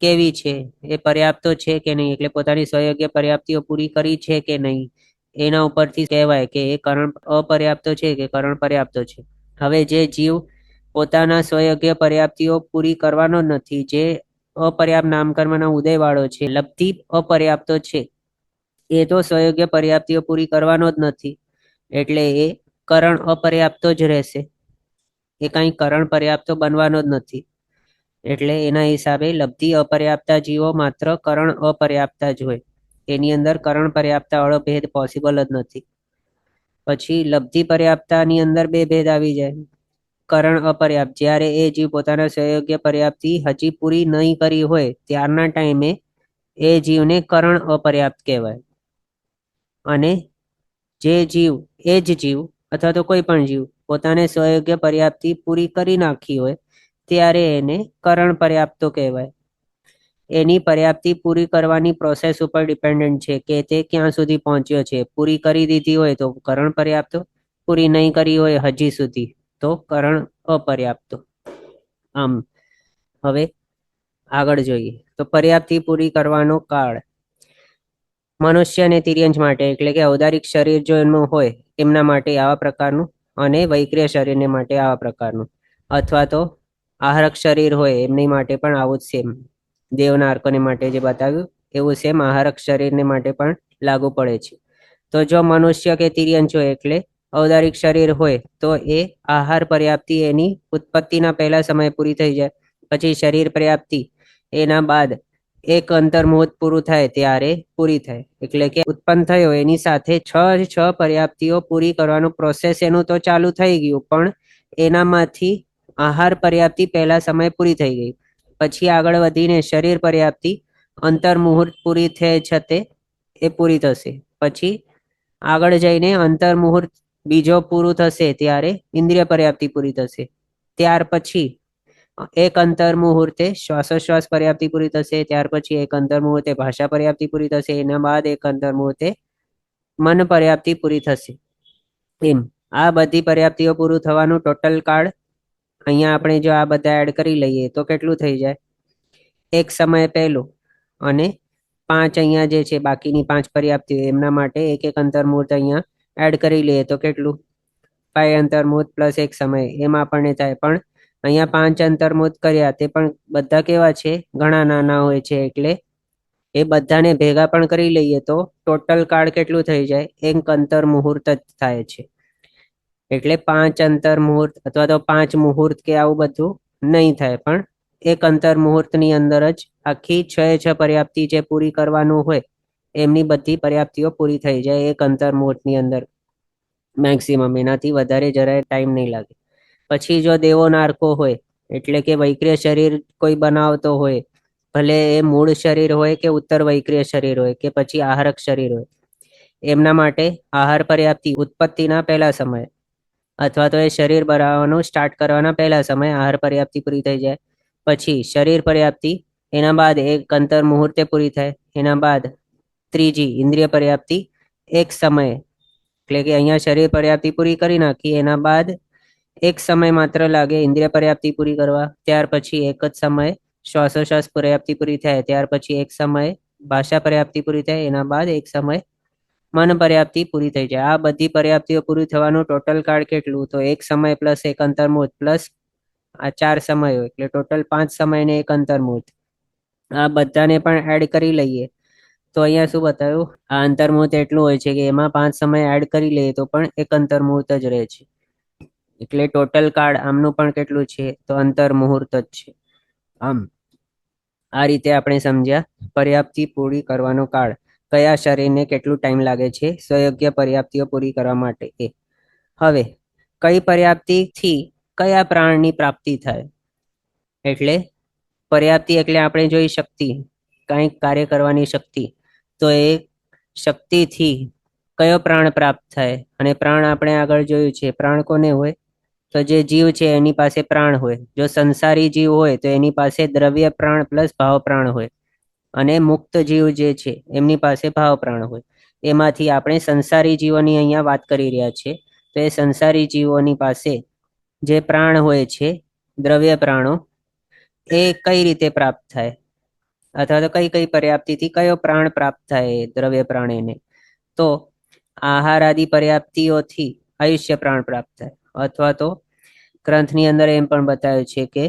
[SPEAKER 1] કેવી છે, એ પર્યાપ્તો છે કે નહીં, એટલે પોતાની સ્વયોગ્ય પર્યાપ્તિઓ પૂરી કરી છે કે નહીં, એના ઉપરથી કહેવાય કે એ કરણ અપર્યાપ્તો છે કે કરણ પર્યાપ્તો છે. હવે જે જીવ પોતાના સ્વયોગ્ય પર્યાપ્તિઓ પૂરી કરવાનો નથી, જે અપર્યાપ્ત નામકર્મના ઉદયવાળો છે, લબ્ધિ અપર્યાપ્તો છે, એ તો સ્વયોગ્ય પર્યાપ્તિઓ પૂરી કરવાનો જ નથી, એટલે એ કરણ અપર્યાપ્તો જ રહેશે, એ કાંઈ કરણ પર્યાપ્તો બનવાનો જ નથી. એટલે એના હિસાબે લબ્ધિ અપર્યાપ્તા જીવો માત્ર કરણ અપર્યાપ્તા જ હોય, એની અંદર કરણ પર્યાપ્તા વાળો ભેદ પોસિબલ જ નથી. પછી લબ્ધિ પર્યાપ્તાની અંદર 2 ભેદ આવી જાય. કરણ અપર્યાપ્ત, જ્યારે એ જીવ પોતાના સ્વયોગ્ય પર્યાપ્તિ હજી પૂરી નહીં કરી હોય ત્યારના ટાઈમે એ જીવને કરણ અપર્યાપ્ત કહેવાય. અને જે જીવ એ જ જીવ અથવા તો કોઈ પણ જીવ પોતાને સ્વયોગ્ય પર્યાપ્તિ પૂરી કરી નાખી હોય ત્યારે એને કરણ પર્યાપ્તો કહેવાય. એની પર્યાપ્તિ પૂરી કરવાની પ્રોસેસ ઉપર ડિપેન્ડન્ટ છે કે તે ક્યાં સુધી પહોંચ્યો છે. પૂરી કરી દીધી હોય તો કરણ પર્યાપ્તો, પૂરી નહીં કરી હોય હજી સુધી તો કરણ અપર્યાપ્તો. આમ હવે આગળ જોઈએ તો પર્યાપ્તિ પૂરી કરવાનો કાળ મનુષ્ય અને તિર્યંશ માટે એટલે કે ઔદારિક શરીર જો એમનું હોય એમના માટે આવા પ્રકારનું, અને વૈક્રિય શરીરને માટે આવા પ્રકારનું, અથવા તો આહારક શરીર હોય એમની માટે પણ આવું જ સેમ દેવનાર્કોને માટે જે બતાવ્યું એવું સેમ આહારક શરીરને માટે પણ લાગુ પડે છે. તો જો મનુષ્ય કે તિર્યંશ હોય એટલે ઔદારિક શરીર હોય તો એ આહાર પર્યાપ્તિ એની ઉત્પત્તિના પહેલા સમયે પૂરી થઈ જાય, પછી શરીર પર્યાપ્તિ, એના બાદ એક અંતર્મુહૂર્ત પૂરું થાય ત્યારે પૂરી થાય. એટલે કે ઉત્પન્ન થયો એની સાથે છ પર્યાપ્તિઓ પૂરી કરવાનું પ્રોસેસ એનું તો ચાલુ થઈ ગયું, પણ એનામાંથી આહાર પર્યાપ્તિ પહેલા સમય પૂરી થઈ ગઈ. પછી આગળ વધીને શરીર પર્યાપ્તિ અંતર્મુહૂર્ત પૂરી થઈ છતે એ પૂરી થશે. પછી આગળ જઈને અંતર્મુહૂર્ત બીજો પૂરું થશે ત્યારે ઇન્દ્રિય પર્યાપ્તિ પૂરી થશે. ત્યાર પછી એક અંતર્મુહૂર્તે શ્વાસોશ્વાસ પર્યાપ્તિ પૂરી થશે. ત્યાર પછી એક અંતર્મુહૂર્તે ભાષા પર્યાપ્તિ પૂરી થશે. એના બાદ એક અંતર્મુહૂર્તે મન પર્યાપ્તિ પૂરી થશે. એમ આ બધી પર્યાપ્તિઓ પૂરું થવાનું ટોટલ કાળ અહીંયા આપણે જો આ બધા એડ કરી લઈએ તો કેટલું થઈ જાય? એક સમય પહેલો અને 5 અહીંયા જે છે બાકીની 5 પર્યાપ્તિઓ એમના માટે એક એક અંતર્મુહૂર્ત અહીંયા એડ કરી લઈએ તો કેટલું? 5 અંતર્મુહૂર્ત પ્લસ એક સમય, એમ આપણને થાય. પણ અહીંયા 5 અંતર્મુહૂર્ત કર્યા તે પણ બધા કેવા છે? ઘણા નાના હોય છે. એટલે એ બધાને ભેગા પણ કરી લઈએ તો ટોટલ કાળ કેટલું થઈ જાય? એક અંતર્મુહૂર્ત જ થાય છે. એટલે 5 અંતર્મુહૂર્ત અથવા તો 5 મુહૂર્ત કે આવું બધું નહીં થાય, પણ એક અંતર્મુહૂર્તની અંદર જ આખી 6 પર્યાપ્તિ જે પૂરી કરવાનું હોય એમની બધી પર્યાપ્તિઓ પૂરી થઈ જાય એક અંતર્મુહૂર્તની અંદર મેક્સિમમ. એનાથી વધારે જરાય ટાઈમ નહીં લાગે. પછી જો દેવો નારકો હોય, એટલે કે વૈક્રિય શરીર કોઈ બનાવતો હોય, ભલે એ મૂળ શરીર હોય કે ઉત્તર વૈક્રિય શરીર હોય કે પછી આહારક શરીર હોય, એમના માટે આહાર પર્યાપ્તિ ઉત્પત્તિના પહેલા સમય અથવા તો એ શરીર બનાવવાનું સ્ટાર્ટ કરવાના પહેલા સમય આહાર પર્યાપ્તિ પૂરી થઈ જાય. પછી શરીર પર્યાપ્તિ, એના બાદ એક અંતર્મુહૂર્તે પૂરી થાય. એના બાદ ત્રીજી ઇન્દ્રિય પર્યાપ્તિ એક સમયે, એટલે કે અહીંયા શરીર પર્યાપ્તિ પૂરી કરી નાખી, એના બાદ એક સમય માત્ર લાગે ઇન્દ્રિય પર્યાપ્તિ પૂરી કરવા. ત્યાર પછી એક જ સમયે શ્વાસોશ્વાસ પર્યાપ્તિ પૂરી થાય. ત્યાર પછી એક સમયે ભાષા પર્યાપ્તિ પૂરી થાય. એના બાદ એક સમય મન પર્યાપ્તિ પૂરી થઈ જાય. આ બધી પર્યાપ્તિઓ પૂરી થવાનું ટોટલ કાળ કેટલું? તો એક સમય પ્લસ એક અંતર્મુહૂર્ત પ્લસ આ 4 સમયો, એટલે ટોટલ 5 સમય ને એક અંતર્મુહૂર્ત. આ બધાને પણ એડ કરી લઈએ તો અહીંયા શું બતાવ્યું? આ અંતર્મુહૂર્ત એટલું હોય છે કે એમાં 5 સમય એડ કરી લઈએ તો પણ એક અંતર્મુહૂર્ત જ રહે છે. એટલે ટોટલ કાળ આમનું પણ કેટલું છે? તો અંતર્મુહૂર્ત જ છે. આમ આ રીતે આપણે સમજ્યા પર્યાપ્તિ પૂરી કરવાનો કાળ, કયા શરીરને કેટલું ટાઈમ લાગે છે સ્વયોગ્ય પર્યાપ્તિઓ પૂરી કરવા માટે. એ હવે કઈ પર્યાપ્તિથી કયા પ્રાણની પ્રાપ્તિ થાય? એટલે પર્યાપ્તિ એટલે આપણે જોઈ શક્તિ, કંઈક કાર્ય કરવાની શક્તિ. તો એ શક્તિથી કયો પ્રાણ પ્રાપ્ત થાય? અને પ્રાણ આપણે આગળ જોયું છે, પ્રાણ કોને હોય? તો જે જીવ છે એની પાસે પ્રાણ હોય. જો સંસારી જીવ હોય તો એની પાસે દ્રવ્ય પ્રાણ પ્લસ ભાવ પ્રાણ હોય, અને મુક્ત જીવ જે છે એમની પાસે ભાવ પ્રાણ હોય. એમાંથી આપણે સંસારી જીવોની અહીંયા વાત કરી રહ્યા છીએ. તો એ સંસારી જીવોની પાસે જે પ્રાણ હોય છે, દ્રવ્ય પ્રાણો, એ કઈ રીતે પ્રાપ્ત થાય? અથવા તો કઈ કઈ પર્યાપ્તિથી કયો પ્રાણ પ્રાપ્ત થાય દ્રવ્ય પ્રાણીને? તો આહાર આદિ પર્યાપ્તિઓથી આયુષ્ય પ્રાણ પ્રાપ્ત થાય. અથવા તો ગ્રંથની અંદર એમ પણ બતાવ્યું છે કે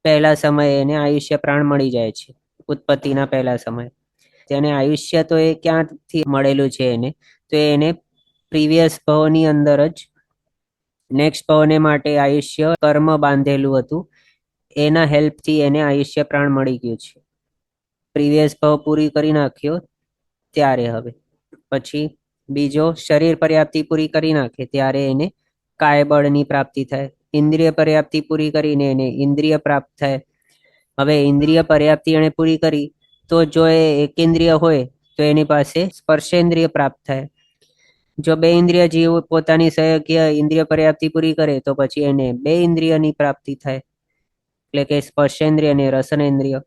[SPEAKER 1] પહેલા સમયે એને આયુષ્ય પ્રાણ મળી જાય છે, ઉત્પત્તિના પહેલા સમયે. તેને આયુષ્ય તો એ ક્યાંથી મળેલું છે એને? તો એને પ્રીવિયસ ભાવની અંદર જ નેક્સ્ટ ભાવને માટે આયુષ્ય કર્મ બાંધેલું હતું, એના હેલ્પથી એને આયુષ્ય પ્રાણ મળી ગયું છે. પ્રીવિયસ ભાવ પૂરી કરી નાખ્યો ત્યારે. હવે પછી બીજો શરીર પર્યાપ્તિ પૂરી કરી નાખે ત્યારે એને કાયબળની પ્રાપ્તિ થાય. ઇન્દ્રિય પર્યાપ્તિ પૂરી કરીને એને ઇન્દ્રિય પ્રાપ્ત થાય. હવે ઇન્દ્રિય પર્યાપ્તિ એને પૂરી કરી તો જો એ એકેન્દ્રિય હોય તો એની પાસે સ્પર્શેન્દ્રિય પ્રાપ્ત થાય. જો 2 ઇન્દ્રિય જીવ પોતાની સહયોગ્ય ઇન્દ્રિય પર્યાપ્તિ પૂરી કરે તો પછી એને 2 ઇન્દ્રિયની પ્રાપ્તિ થાય, એટલે કે સ્પર્શેન્દ્રિય અને રસનેન્દ્રિય.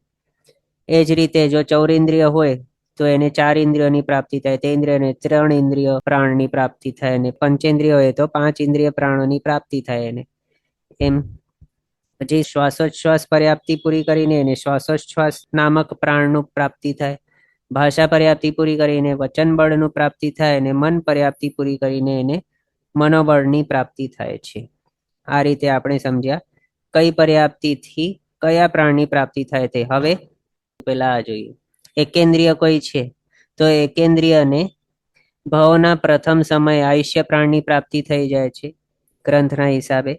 [SPEAKER 1] એ જ રીતે જો ચૌરેન્દ્રિય હોય તો એને 4 ઇન્દ્રિયોની પ્રાપ્તિ થાય. તે ઇન્દ્રિયને 3 ઇન્દ્રિય પ્રાણની પ્રાપ્તિ થાય, અને પંચેન્દ્રિય હોય તો 5 ઇન્દ્રિય પ્રાણોની પ્રાપ્તિ થાય એને. એમ પછી શ્વાસોચ્છ્વાસ પર્યાપ્તિ પૂરી કરીને એને શ્વાસોચ્છ્વાસ નામક પ્રાણનું પ્રાપ્તિ થાય. ભાષા પર્યાપ્તિ પૂરી કરીને વચન બળનું પ્રાપ્તિ થાય, અને મન પર્યાપ્તિ પૂરી કરીને એને મનોબળની પ્રાપ્તિ થાય છે. આ રીતે આપણે સમજ્યા કઈ પર્યાપ્તિથી કયા પ્રાણની પ્રાપ્તિ થાય તે. હવે પેલા જોઈએ, એકેન્દ્રિય કોઈ છે તો એકેન્દ્રિયને ભાવના પ્રથમ સમયે આયુષ્ય પ્રાણની પ્રાપ્તિ થઈ જાય છે ગ્રંથના હિસાબે.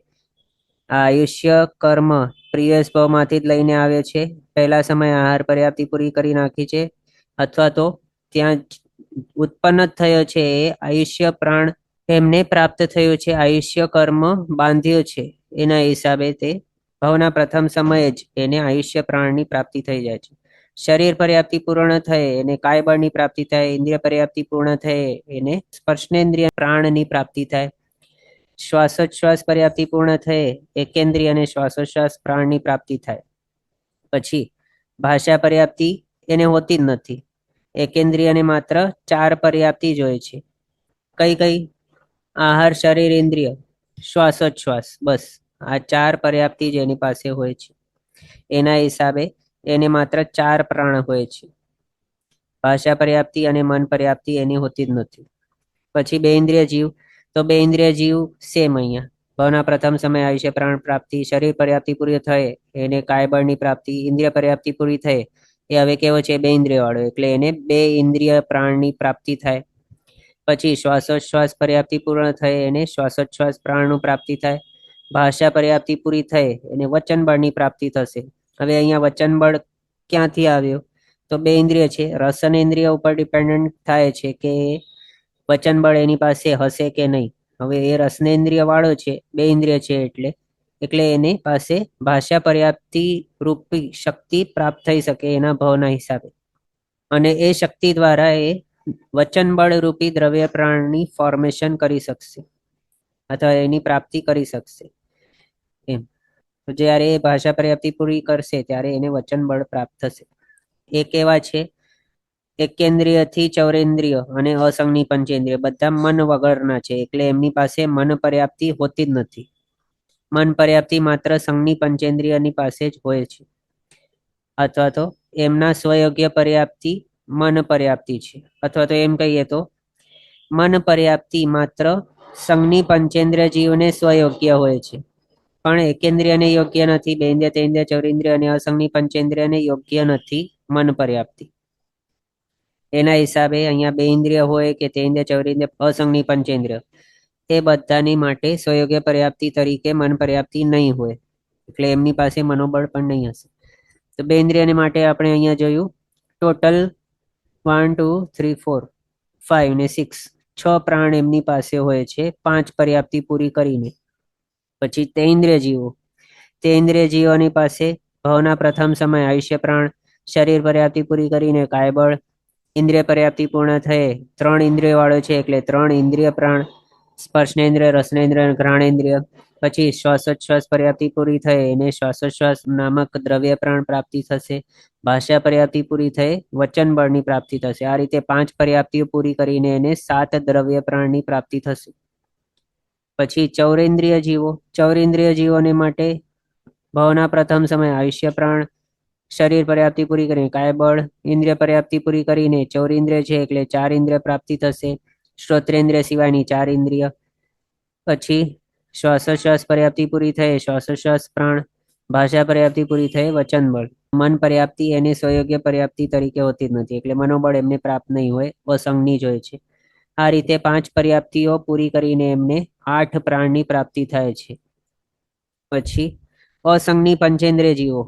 [SPEAKER 1] આ આયુષ્ય કર્મ પ્રીવિયસ ભાવમાંથી જ લઈને આવ્યો છે, પહેલા સમય આહાર પર્યાપ્તિ પૂરી કરી નાખી છે, અથવા તો ત્યાં ઉત્પન્ન જ થયો છે એ આયુષ્ય પ્રાણ એમને પ્રાપ્ત થયું છે, આયુષ્ય કર્મ બાંધ્યો છે, એના હિસાબે તે ભાવના પ્રથમ સમયે જ એને આયુષ્ય પ્રાણની પ્રાપ્તિ થઈ જાય છે. શરીર પર્યાપ્તિ પૂર્ણ થાય એને કાયબળની પ્રાપ્તિ થાય, ઇન્દ્રિય પર્યાપ્તિ પૂર્ણ થાય એને સ્પર્શનેન્દ્રિય પ્રાણની પ્રાપ્તિ થાય, શ્વાસોચ્છ્વાસ પર્યાપ્તિ પૂર્ણ થાય એકેન્દ્રિય અને શ્વાસોચ્છ્વાસ પ્રાણની પ્રાપ્તિ થાય. પછી ભાષા પર્યાપ્તિ એને હોતી જ નથી, એકેન્દ્રિયને માત્ર 4 પર્યાપ્તિ જ હોય છે. કઈ કઈ? આહાર, શરીર, ઇન્દ્રિય, શ્વાસોચ્છ્વાસ, બસ આ 4 પર્યાપ્તિ જ એની પાસે હોય છે. એના હિસાબે એને માત્ર 4 પ્રાણ હોય છે. ભાષા પર્યાપ્તિ અને મન પર્યાપ્તિ એની હોતી જ નથી. પછી 2 ઇન્દ્રિય જીવ, તો 2 ઇન્દ્રિય જીવ સેમ અહીંયા ભાવના પ્રથમ સમય આયુષ્ય પ્રાણ પ્રાપ્તિ, શરીર પર્યાપ્તિ પૂરી થાય એને કાયબળની પ્રાપ્તિ, ઇન્દ્રિય પર્યાપ્તિ પૂરી થાય એ હવે કેવો છે 2 ઇન્દ્રિય વાળો, એટલે એને 2 ઇન્દ્રિય પ્રાણની પ્રાપ્તિ થાય. પછી શ્વાસોચ્છ્વાસ પર્યાપ્તિ પૂર્ણ થાય એને શ્વાસોચ્છ્વાસ પ્રાણનું પ્રાપ્તિ થાય. ભાષા પર્યાપ્તિ પૂરી થાય એને વચન બળની પ્રાપ્તિ થશે. હવે અહીંયા વચન બળ ક્યાંથી આવ્યો? તો 2 ઇન્દ્રિય છે, રસન ઇન્દ્રિય ઉપર ડિપેન્ડન્ટ થાય છે કે વચન બળ એની પાસે હશે કે નહીં. હવે એ રસનેન્દ્રિય વાળો છે, 2 ઇન્દ્રિય છે, એટલે એની પાસે ભાષા પર્યાપ્તિ રૂપી શક્તિ પ્રાપ્ત થઈ શકે એના ભાવના હિસાબે, અને એ શક્તિ દ્વારા એ વચન બળ રૂપી દ્રવ્ય પ્રાણની ફોર્મેશન કરી શકશે અથવા એની પ્રાપ્તિ કરી શકશે. એમ તો જ્યારે એ ભાષા પર્યાપ્તિ પૂરી કરશે ત્યારે એને વચન બળ પ્રાપ્ત થશે. એ કેવા છે? એકેન્દ્રિય થી ચૌરેન્દ્રિય અને અસંગની પંચેન્દ્રિય બધા મન વગરના છે, એટલે એમની પાસે મન પર્યાપ્તિ હોતી જ નથી. મન પર્યાપ્તિ માત્ર સંગની પંચેન્દ્રિયની પાસે જ હોય છે, અથવા તો એમના સ્વયોગ્ય પર્યાપ્તિ મન પર્યાપ્તિ છે, અથવા તો એમ કહીએ તો મન પર્યાપ્તિ માત્ર સંગની પંચેન્દ્રિય જીવને સ્વયોગ્ય હોય છે, પણ એકેન્દ્રિયને યોગ્ય નથી. 2 ઇન્દ્રિય, 3 ઇન્દ્રિય, ચૌરેન્દ્રિય અને અસંગની પંચેન્દ્રિયને યોગ્ય નથી મન પર્યાપ્તિ. એના હિસાબે અહીંયા 2 ઇન્દ્રિય હોય કે 3 ઇન્દ્રિય, ચૌરેન્દ્રિય, અસંગની પંચેન્દ્રિય એ બધાની માટે સ્વયોગ્ય પર્યાપ્તિ તરીકે મન પર્યાપ્તિ નહીં હોય, એટલે એમની પાસે મનોબળ પણ નહીં હશે. તો 2 ઇન્દ્રિયને માટે આપણે અહીંયા જોયું ટોટલ 1 2 3 4 5 ને 6 6 પ્રાણ એમની પાસે હોય છે 5 પર્યાપ્તિ પૂરી કરીને. પછી 3 ઇન્દ્રિય જીવો, તે ઇન્દ્રિય જીવોની પાસે ભાવના પ્રથમ સમય આયુષ્ય પ્રાણ, શરીર પર્યાપ્તિ પૂરી કરીને કાયબળ, ઇન્દ્રિય પર્યાપ્તિ પૂર્ણ થયે 3 ઇન્દ્રિય વાળો છે એટલે 3 ઇન્દ્રિય પ્રાણ, સ્પર્શનેન્દ્રિય, રસનેન્દ્રિય, ઘ્રાણેન્દ્રિય. પછી શ્વાસોચ્છ્વાસ પર્યાપ્તિ પૂરી થઈ એને શ્વાસોચ્છ્વાસ નામક દ્રવ્ય પ્રાણ પ્રાપ્તિ થશે. ભાષા પર્યાપ્તિ પૂરી થઈ વચન બળની પ્રાપ્તિ થશે. આ રીતે 5 પર્યાપ્તિઓ પૂરી કરીને એને 7 દ્રવ્ય પ્રાણની પ્રાપ્તિ થશે. પછી ચૌરેન્દ્રિય જીવો, ચૌરેન્દ્રિય જીવોને માટે ભાવના પ્રથમ સમય આયુષ્ય પ્રાણ, શરીર પર્યાપ્તિ પૂરી કરીને કાયબળ, ઇન્દ્રિય પર્યાપ્તિ પૂરી કરીને ચૌરેન્દ્રિય છે એટલે 4 ઇન્દ્રિય પ્રાપ્તિ થશે. શ્રોત્રેન્દ્રિય સિવાયની 4 ઇન્દ્રિય. પછી શ્વાસોચ્છ્વાસ પર્યાપ્તિ પૂરી થઈ શ્વાસોચ્છ્વાસ પ્રાણ, ભાષા પર્યાપ્તિ પૂરી થઈ વચન બળ. મન પર્યાપ્તિ એને સ્વયોગ્ય પર્યાપ્તિ તરીકે હોતી જ નથી, એટલે મનોબળ એમને પ્રાપ્ત નહીં હોય, અસંગની જ હોય છે. આ રીતે 5 પર્યાપ્તિઓ પૂરી કરીને એમને 8 પ્રાણની પ્રાપ્તિ થાય છે. પછી અસંગની પંચેન્દ્રિય જીવો,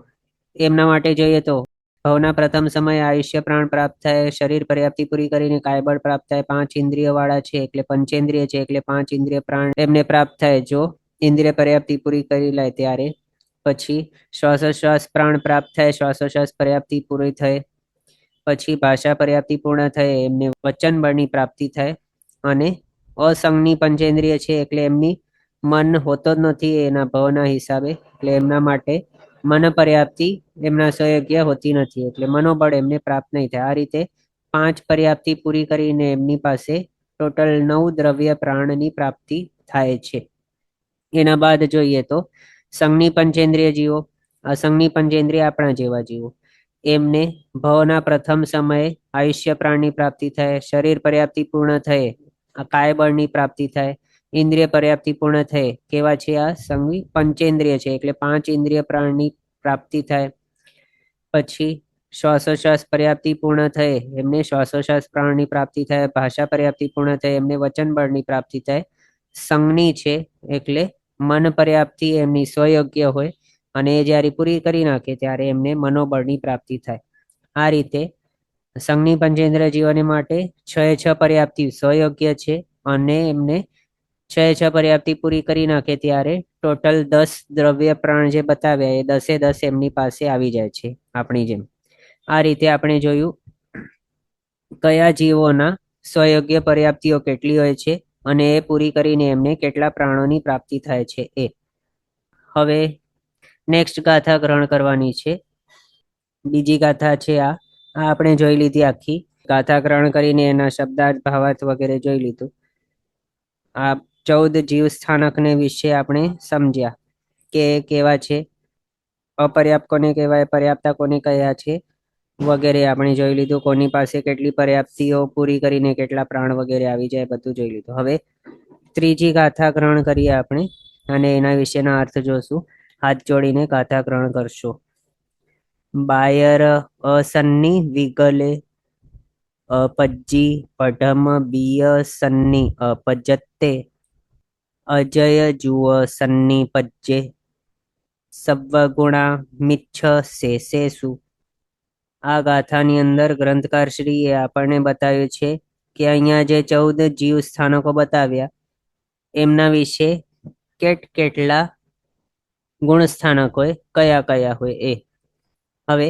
[SPEAKER 1] એમના માટે જોઈએ તો ભાવના પ્રથમ સમયે આયુષ્ય પ્રાણ પ્રાપ્ત થાય, શરીર પર્યાપ્તિ પૂરી કરીને કાયબળ પ્રાપ્ત થાય, 5 ઇન્દ્રિય વાળા છે એટલે પંચેન્દ્રિય છે એટલે 5 ઇન્દ્રિય પ્રાણ એમને પ્રાપ્ત થાય જો ઇન્દ્રિય પર્યાપ્તિ પૂરી કરી લે ત્યારે. પછી શ્વાસોચ્છ્વાસ પ્રાણ પ્રાપ્ત થાય, શ્વાસોચ્છ્વાસ પર્યાપ્તિ પૂરી થાય. પછી ભાષા પર્યાપ્તિ પૂર્ણ થાય એમને વચન બળની પ્રાપ્તિ થાય. અને અસંગની પંચેન્દ્રિય છે એટલે એમની મન હોતો જ નથી એના ભાવના હિસાબે, એટલે એમના માટે મન પર્યાપ્તિ એમના સ્વયોગ્ય હોતી નથી, એટલે મનોબળ એમને પ્રાપ્ત નહીં થાય. આ રીતે 5 પર્યાપ્તિ પૂરી કરીને એમની પાસે ટોટલ 9 દ્રવ્ય પ્રાણની પ્રાપ્તિ થાય છે. એના બાદ જોઈએ તો સંગની પંચેન્દ્રિય જીવો, અસંગની પંચેન્દ્રિય આપણા જેવા જીવો, એમને ભાવના પ્રથમ સમયે આયુષ્ય પ્રાણની પ્રાપ્તિ થાય, શરીર પર્યાપ્તિ પૂર્ણ થયે કાયબળની પ્રાપ્તિ થાય, ઇન્દ્રિય પર્યાપ્તિ પૂર્ણ થયે કેવા છે આ સંગી પંચેન્દ્રિય છે એટલે 5 ઇન્દ્રિય પ્રાણની પ્રાપ્તિ થાય. પછી શ્વાસોચ્છ્વાસ પર્યાપ્તિ પૂર્ણ થયે એમને શ્વાસોચ્છ્વાસ પ્રાણની પ્રાપ્તિ થાય, ભાષા પર્યાપ્તિ પૂર્ણ થયે એમને વચન બળની પ્રાપ્તિ થાય. સંગની છે એટલે મન પર્યાપ્તિ એમની સ્વયોગ્ય હોય અને એ જ્યારે પૂરી કરી નાખે ત્યારે એમને મનોબળની પ્રાપ્તિ થાય. આ રીતે સંઘની પંચેન્દ્રિય જીવોને માટે 6 પર્યાપ્તિ સ્વયોગ્ય છે અને એમને 6 પર્યાપ્તિ પૂરી કરી નાખે ત્યારે ટોટલ 10 દ્રવ્ય પ્રાણ જે બતાવ્યા એ 10 એમની પાસે આવી જાય છે આપણી જેમ. આ રીતે આપણે જોયું કયા જીવોના સ્વયોગ્ય પર્યાપ્તિઓ કેટલી હોય છે અને એ પૂરી કરીને એમને કેટલા પ્રાણોની પ્રાપ્તિ થાય છે એ. હવે નેક્સ્ટ ગાથા ગ્રહણ કરવાની છે. બીજી ગાથા છે આ આપણે જોઈ લીધી આખી ગાથા ગ્રહણ કરીને એના શબ્દાર્થ ભાવાર્થ વગેરે જોઈ લીધું. આ 14 જીવ સ્થાનકને વિશે આપણે સમજ્યા કે કેવા છે, અપર્યાપ્ત કોને કહેવાય, પર્યાપ્તા કોને કયા છે વગેરે આપણે જોઈ લીધું. કોની પાસે કેટલી પર્યાપ્તિઓ પૂરી કરીને કેટલા પ્રાણ વગેરે આવી જાય બધું જોઈ લીધું. હવે ત્રીજી ગાથા ગ્રહણ કરીએ આપણે અને એના વિશેના અર્થ જોશું. હાથ જોડીને ગાથા ગ્રહણ કરશો. બાયર અસન્ની વિગલે અપજ્જી પઢમ બીય સન્ની અપજત્તે અજય જુવ સન્ની પજ્જે સવ્વગુણા મિચ્છ શેષેષુ. આ ગાથાની અંદર ગ્રંથકાર શ્રીએ આપણને બતાવ્યું છે કે અહીંયા જે 14 જીવ સ્થાનકો બતાવ્યા એમના વિશે કેટલા ગુણ સ્થાનક હોય, કયા કયા હોય એ. હવે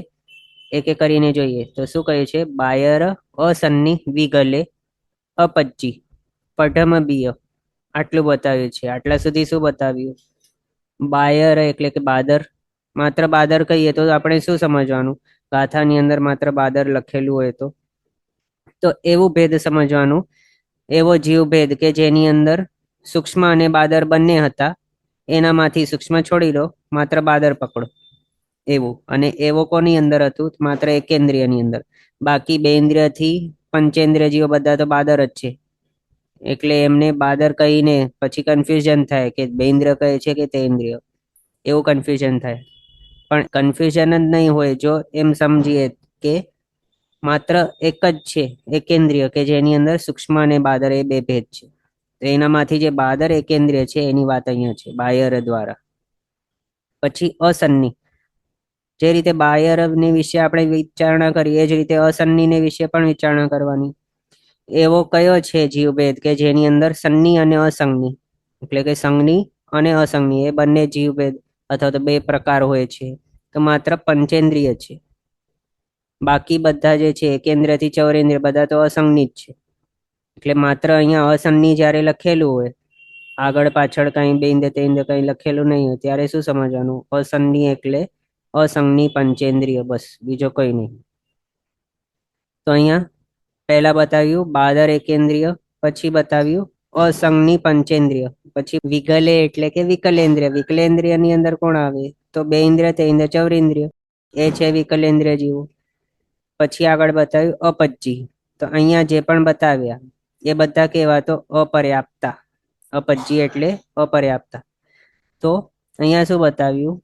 [SPEAKER 1] એક એક કરીને જોઈએ તો શું કહ્યું છે? બાયર અસન્ની વિગલે અપજ્જી પઢમ બીય, આટલું બતાવ્યું છે. આટલા સુધી શું બતાવ્યું? બાયર એટલે કે બાદર. માત્ર બાદર કહીએ તો આપણે શું સમજવાનું? ગાથાની અંદર માત્ર બાદર લખેલું હોય તો એવું ભેદ સમજવાનું, એવો જીવ ભેદ કે જેની અંદર સૂક્ષ્મ અને બાદર બંને હતા, એનામાંથી સૂક્ષ્મ છોડી દો, માત્ર બાદર પકડો એવું. અને એવો કોની અંદર હતું? માત્ર એકેન્દ્રિયની અંદર. બાકી 2 ઇન્દ્રિયથી પંચેન્દ્રિય જીવો બધા તો બાદર જ છે. એટલે એમને બાદર કહીને પછી કન્ફ્યુઝન થાય કે 2 ઇન્દ્રિય કહે છે કે તે ઇન્દ્રિય, એવું કન્ફ્યુઝન થાય. પણ કન્ફ્યુઝન જ નહીં હોય જો એમ સમજીએ કે માત્ર એક જ છે એકેન્દ્રિય કે જેની અંદર સૂક્ષ્મ અને બાદર એ 2 ભેદ છે. તો એનામાંથી જે બાદર એકેન્દ્રિય છે એની વાત અહીંયા છે બાયર દ્વારા. પછી અસન્ની, જે રીતે બાયરની વિશે આપણે વિચારણા કરીએ એ જ રીતે અસન્નીને વિશે પણ વિચારણા કરવાની. એવો કયો છે જીવભેદ કે જેની અંદર સન્ની અને અસંગની, એટલે કે સંગની અને અસંગની એ બંને જીવભેદ અથવા તો 2 પ્રકાર હોય છે? તો માત્ર પંચેન્દ્રિય છે. બાકી બધા જે છે એકેન્દ્રિયથી ચૌરેન્દ્રિય બધા તો અસંગની જ છે. એટલે માત્ર અહીંયા અસન્ની જ્યારે લખેલું હોય, આગળ પાછળ કઈ 2 ઇન્દ્રિય 3 ઇન્દ્રિય કઈ લખેલું નહીં હોય, ત્યારે શું સમજવાનું? અસન્ની એટલે અસંગની પંચેન્દ્રિય, બસ, બીજો કઈ નહીં. તો અહીંયા પહેલા બતાવ્યું બાદર એકેન્દ્રિય, પછી બતાવ્યું અસંગની પંચેન્દ્રિય, પછી વિગલે એટલે કે વિકલેન્દ્રિય. વિકલેન્દ્રિયની અંદર કોણ આવે? તો 2 ઇન્દ્રિય 3 ઇન્દ્રિય ચૌરેન્દ્રિય, એ છે વિકલેન્દ્રિય જીવો. પછી આગળ બતાવ્યું અપજ્જી. તો અહીંયા જે પણ બતાવ્યા એ બધા કેવા? તો અપર્યાપ્તા. અપજ્જી એટલે અપર્યાપ્તા. તો અહીંયા શું બતાવ્યું?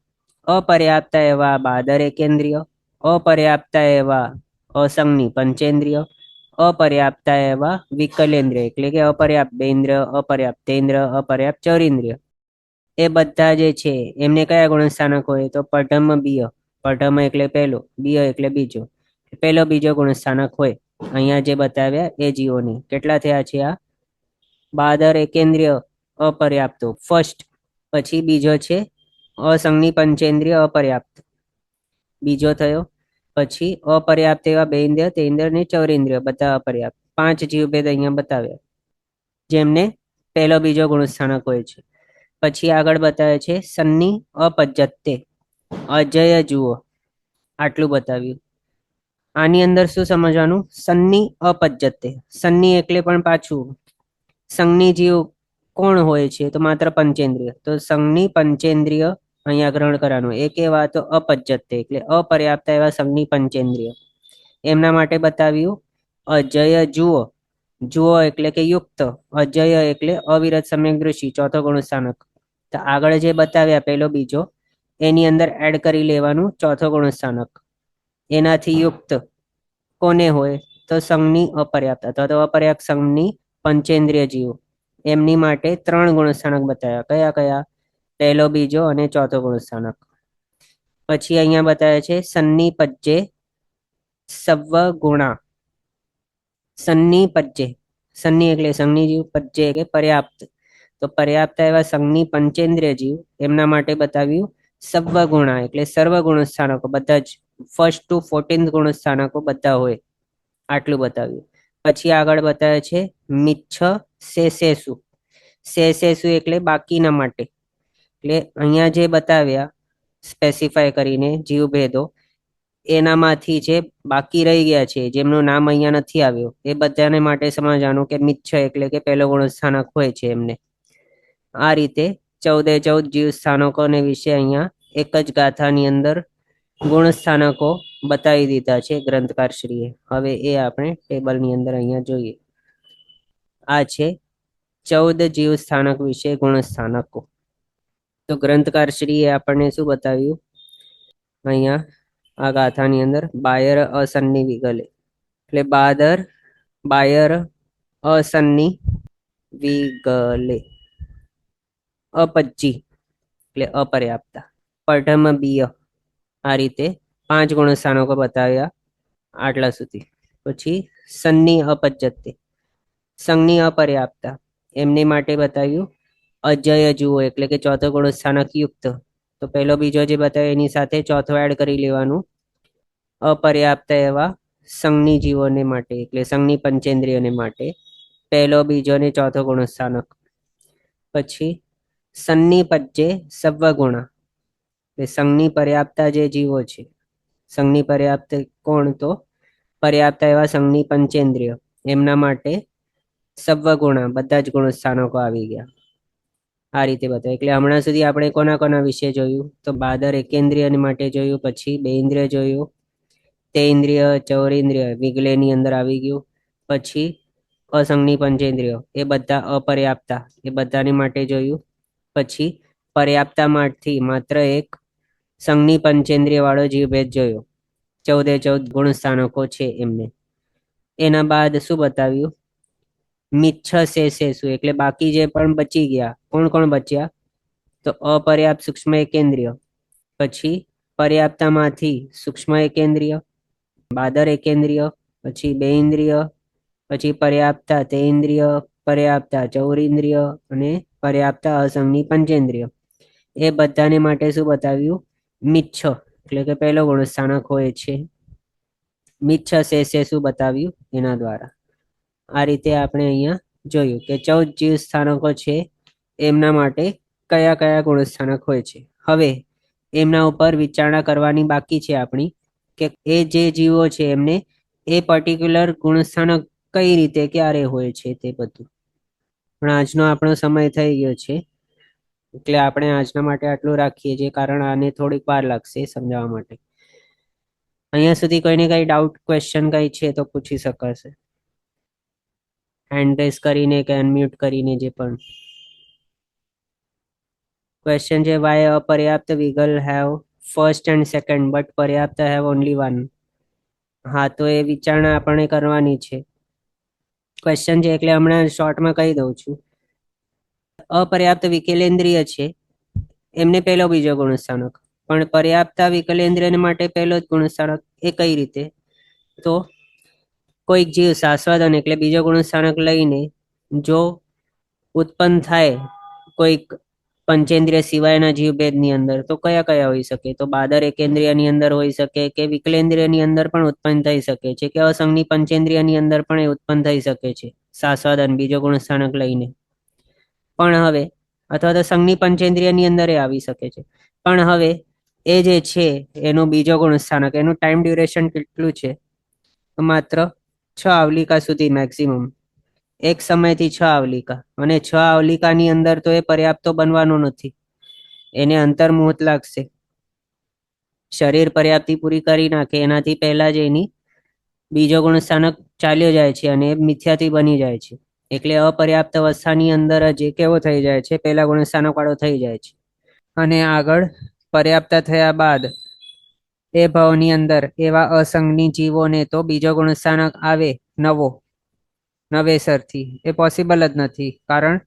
[SPEAKER 1] અપર્યાપ્તા એવા બાદર એકેન્દ્રિય, અપર્યાપ્તા એવા અસંગની પંચેન્દ્રિય, અપર્યાપ્તા એવા વિકલેન્દ્રિય એટલે કે અપર્યાપ્ત 2 ઇન્દ્રિય, અપર્યાપ્ત 3 ઇન્દ્રિય, અપર્યાપ્ત ચૌરેન્દ્રિય. એ બધા જે છે એમને કયા ગુણસ્થાનક હોય? તો પઢમ બીય. પઢમ એટલે પહેલો, બીય એટલે બીજો, પહેલો બીજો ગુણસ્થાનક હોય. અહીંયા જે બતાવ્યા એ જીવોને કેટલા થયા છે? આ બાદર એકેન્દ્રિય અપર્યાપ્તો ફર્સ્ટ, પછી બીજો છે અસંગની પંચેન્દ્રિય અપર્યાપ્ત, બીજો થયો. પછી અપર્યાપ્ત એવા 2 ઇન્દ્રિય 3 ઇન્દ્રિય ને ચૌરેન્દ્રિય બધા અપર્યાપ્ત. 5 જીવભેદ અહીંયા બતાવ્યા જેમને પહેલો બીજો ગુણસ્થાનક હોય છે. પછી આગળ બતાવે છે સન્ની અપજત્તે, અજય જુઓ, આટલું બતાવ્યું. આની અંદર શું સમજવાનું? સન્ની અપજ્જતે. સન્ની એટલે પણ પાછું સંગની જીવ કોણ હોય છે? તો માત્ર પંચેન્દ્રિય. તો સંગની પંચેન્દ્રિય અહીંયા ગ્રહણ કરવાનું. એ કેવા? તો અપજ્જતે એટલે અપર્યાપ્ત એવા સંગની પંચેન્દ્રિય. એમના માટે બતાવ્યું અજય જુઓ. જુઓ એટલે કે યુક્ત, અજય એટલે અવિરત સમ્યક દૃષ્ટિ, ચોથો ગુણસ્થાનક. તો આગળ જે બતાવ્યા પહેલો બીજો એની અંદર એડ કરી લેવાનું ચોથો ગુણસ્થાનક. એનાથી યુક્ત કોને હોય? તો સંઘની અપર્યાપ્ત અથવા તો અપર્યાપ્ત સંઘની પંચેન્દ્રિય જીવ. એમની માટે 3 ગુણસ્થાનક બતાવ્યા. કયા કયા? પહેલો બીજો અને ચોથો ગુણસ્થાનક. પછી અહીંયા બતાવે છે સન્ની પજ્જે સવ્વ ગુણા. સન્ની પજ્જે, સન્ની એટલે સંજ્ઞી જીવ, પજ્જે એટલે પર્યાપ્ત. તો પર્યાપ્ત એવા સંજ્ઞી પંચેન્દ્રિય જીવ એમના માટે બતાવ્યું સવ્વ ગુણા એટલે સર્વ ગુણ સ્થાનકો, બધા જ ફર્સ્ટ ટુ 14th ગુણ સ્થાનકો બધા હોય, આટલું બતાવ્યું. પછી આગળ બતાવે છે મિચ્છ શેષેષુ. શેષેષુ એટલે બાકીના માટે. એટલે અહીંયા જે બતાવ્યા સ્પેસિફાય કરીને જીવભેદો, એનામાંથી જે બાકી રહી ગયા છે, જેમનું નામ અહીંયા નથી આવ્યું, એ બધાને માટે સમજવાનું કે મિચ્છ એટલે કે પહેલો ગુણ સ્થાનક હોય છે એમને. આ રીતે 14 જીવ સ્થાનકોને વિશે અહીંયા એક જ ગાથાની અંદર ગુણ સ્થાનકો બતાવી દીધા છે ગ્રંથકારશ્રીએ. હવે એ આપણે ટેબલની અંદર અહીંયા જોઈએ. આ છે 14 જીવ સ્થાનક વિશે ગુણ સ્થાનકો. તો ગ્રંથકારશ્રીએ આપણને શું બતાવ્યું અહીંયા આ ગાથાની અંદર? બાયર અસન્ની વિગલે એટલે બાયર અસન્ની વિગલે. અપજ્જી એટલે અપર્યાપ્તા. પઢમ બીય. આ રીતે 5 ગુણ સ્થાનકો બતાવ્યા આટલા સુધી. પછી સન્ની અપજ્જતે, સંજ્ઞી અપર્યાપ્તા, એમની માટે બતાવ્યું અજય જુઓ એટલે કે ચોથો ગુણ સ્થાનક યુક્ત. તો પહેલો બીજો જે બતાવ્યો એની સાથે ચોથો એડ કરી લેવાનું. અપર્યાપ્ત એવા સંજ્ઞી જીવોને માટે એટલે સંજ્ઞી પંચેન્દ્રિયોને માટે પહેલો બીજો ને ચોથો ગુણ સ્થાનક. પછી સન્ની પજ્જે સવ્વ ગુણા એટલે સંજ્ઞી પર્યાપ્તા જે જીવો છે, સંજ્ઞી પર્યાપ્ત કોણ? તો પર્યાપ્ત એવા સંજ્ઞી પંચેન્દ્રિય, એમના માટે સવ્વ ગુણા બધા જ ગુણ સ્થાનકો આવી ગયા. આ રીતે બતાવે. એટલે હમણાં સુધી આપણે કોના કોના વિશે જોયું? તો બાદર એકેન્દ્રિય માટે જોયું, પછી બે ઇન્દ્રિય જોયું, તે ઇન્દ્રિય ચૌરેન્દ્રિય વિગલેની અંદર આવી ગયું. પછી અસંજ્ઞી પંચેન્દ્રિયો એ બધા અપર્યાપ્તા, એ બધાની માટે જોયું. પછી પર્યાપ્તામાંથી માત્ર એક સંજ્ઞી પંચેન્દ્રિય વાળો જીવભેદ જોયો, 14 ગુણ સ્થાનકો છે એમને. એના બાદ શું બતાવ્યું? મિચ્છ શેષેષુ એટલે બાકી જે પણ બચી ગયા, કોણ કોણ બચ્યા? તો અપર્યાપ્ત સૂક્ષ્મ એકેન્દ્રિય, પછી પર્યાપ્તામાંથી સૂક્ષ્મ એકેન્દ્રિય, બાદર એકેન્દ્રિય, પછી બે ઇન્દ્રિય, પછી પર્યાપ્તા તે ઇન્દ્રિય, પર્યાપ્તા ચૌરેન્દ્રિય અને પર્યાપ્તા અસંજ્ઞી પંચેન્દ્રિય. એ બધાને માટે શું બતાવ્યું? મિચ્છ એટલે કે પહેલો ગુણ સ્થાનક હોય છે. મિચ્છ શેષેષુ બતાવ્યું એના દ્વારા. આ રીતે આપણે અહીંયા જોયું કે 14 જીવ સ્થાનકો છે, એમના માટે કયા કયા ગુણ સ્થાનક હોય છે. હવે એમના ઉપર વિચારણા કરવાની બાકી છે આપણી, કે એ જે જીવો છે એમને એ પર્ટિક્યુલર ગુણ સ્થાનક કઈ રીતે ક્યારે હોય છે તે બધું. પણ આજનો આપણો સમય થઈ ગયો છે, એટલે આપણે આજના માટે આટલું રાખીએ છીએ, કારણ આને થોડીક વાર લાગશે સમજાવવા માટે. અહીંયા સુધી કોઈને કઈ ડાઉટ, ક્વેશ્ચન કઈ છે તો પૂછી શકાશે, હેન્ડ રેઝ કરીને કે અનમ્યુટ કરીને. જે પણ ક્વેશ્ચન છે, વાય અપર્યાપ્ત wiggle have first and second but પર્યાપ્ત હેવ ઓનલી વન. હા, તો એ વિચારણા આપણે કરવાની છે. ક્વેશ્ચન છે એટલે હમણાં શોર્ટમાં કહી દઉં છું. અપર્યાપ્ત વિકલેન્દ્રિય છે એમને પહેલો બીજો ગુણ સ્થાનક, પણ પર્યાપ્તા વિકલેન્દ્રિય માટે પહેલો જ ગુણ સ્થાનક. એ કઈ રીતે? તો કોઈક જીવ શાશ્વતન એટલે બીજો ગુણ સ્થાનક લઈને જો ઉત્પન્ન થાય કોઈક પંચેન્દ્રિય સિવાયના જીવભેદની અંદર, તો કયા કયા હોઈ શકે? તો બાદર એકેન્દ્રિયની અંદર હોઈ શકે, કે વિકલેન્દ્રિયની અંદર પણ ઉત્પન્ન થઈ શકે છે, કે અસંજ્ઞી પંચેન્દ્રિયની અંદર પણ એ ઉત્પન્ન થઈ શકે છે શાશ્વતન બીજો ગુણ સ્થાનક લઈને. પણ હવે અથવા તો સંજ્ઞી પંચેન્દ્રિયની અંદર એ આવી શકે છે. પણ હવે એ જે છે એનું બીજો ગુણ સ્થાનક, એનું ટાઈમ ડ્યુરેશન કેટલું છે? માત્ર 6 આવલિકા સુધી મેક્સિમમ. એક સમયથી 6 આવલિકા, અને 6 આવલિકાની અંદર તો એ પર્યાપ્તો બનવાનો નથી, એને અંતર મુહૂર્ત લાગશે. શરીર પર્યાપ્તિ પૂરી કરી નાખે એનાથી પહેલા જ એની બીજો ગુણ સ્થાનક ચાલ્યો જાય છે અને મિથ્યાથી બની જાય છે. એટલે અપર્યાપ્ત અવસ્થાની અંદર જ કેવો થઈ જાય છે? પહેલા ગુણ સ્થાનક વાળો થઈ જાય છે. અને આગળ પર્યાપ્ત થયા બાદ એ ભાવની અંદર એવા અસંજ્ઞી જીવોને તો બીજો ગુણ સ્થાનક આવે નવો, નવેસરથી. એ પોસિબલ જ નથી, કારણ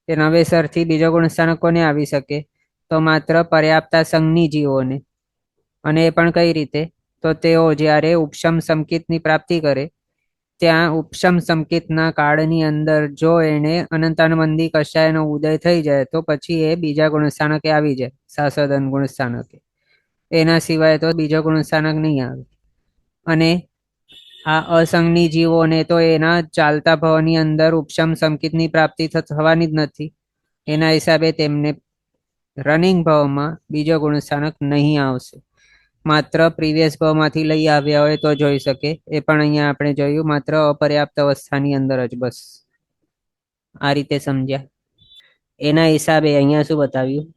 [SPEAKER 1] કે નવેસરથી બીજો ગુણ સ્થાનક કોને આવી શકે? તો માત્ર પર્યાપ્તા સંજ્ઞી જીવોને.
[SPEAKER 2] અને એ પણ કઈ રીતે? તો તેઓ જ્યારે ઉપશમ સંકેતની પ્રાપ્તિ કરે ત્યાં ઉપશમ સંકેતના કાળની અંદર જો એને અનંતાનુબંધી કષાયનો ઉદય થઈ જાય તો પછી એ બીજા ગુણસ્થાનકે આવી જાય, સાસદન ગુણસ્થાનકે. એના સિવાય તો બીજો ગુણસ્થાનક નહીં આવે. અને આ અસંગની જીવોને તો એના ચાલતા ભાવની અંદર ઉપશમ સંકેતની પ્રાપ્તિ થવાની જ નથી. એના હિસાબે તેમને રનિંગ ભાવમાં બીજો ગુણસ્થાનક નહીં આવશે. માત્ર પ્રીવિયસ ભાવમાંથી લઈ આવ્યા હોય તો જોઈ શકે. એ પણ અહીંયા આપણે જોયું માત્ર અપર્યાપ્ત અવસ્થાની અંદર જ. બસ આ રીતે સમજ્યા. એના હિસાબે અહીંયા શું બતાવ્યું?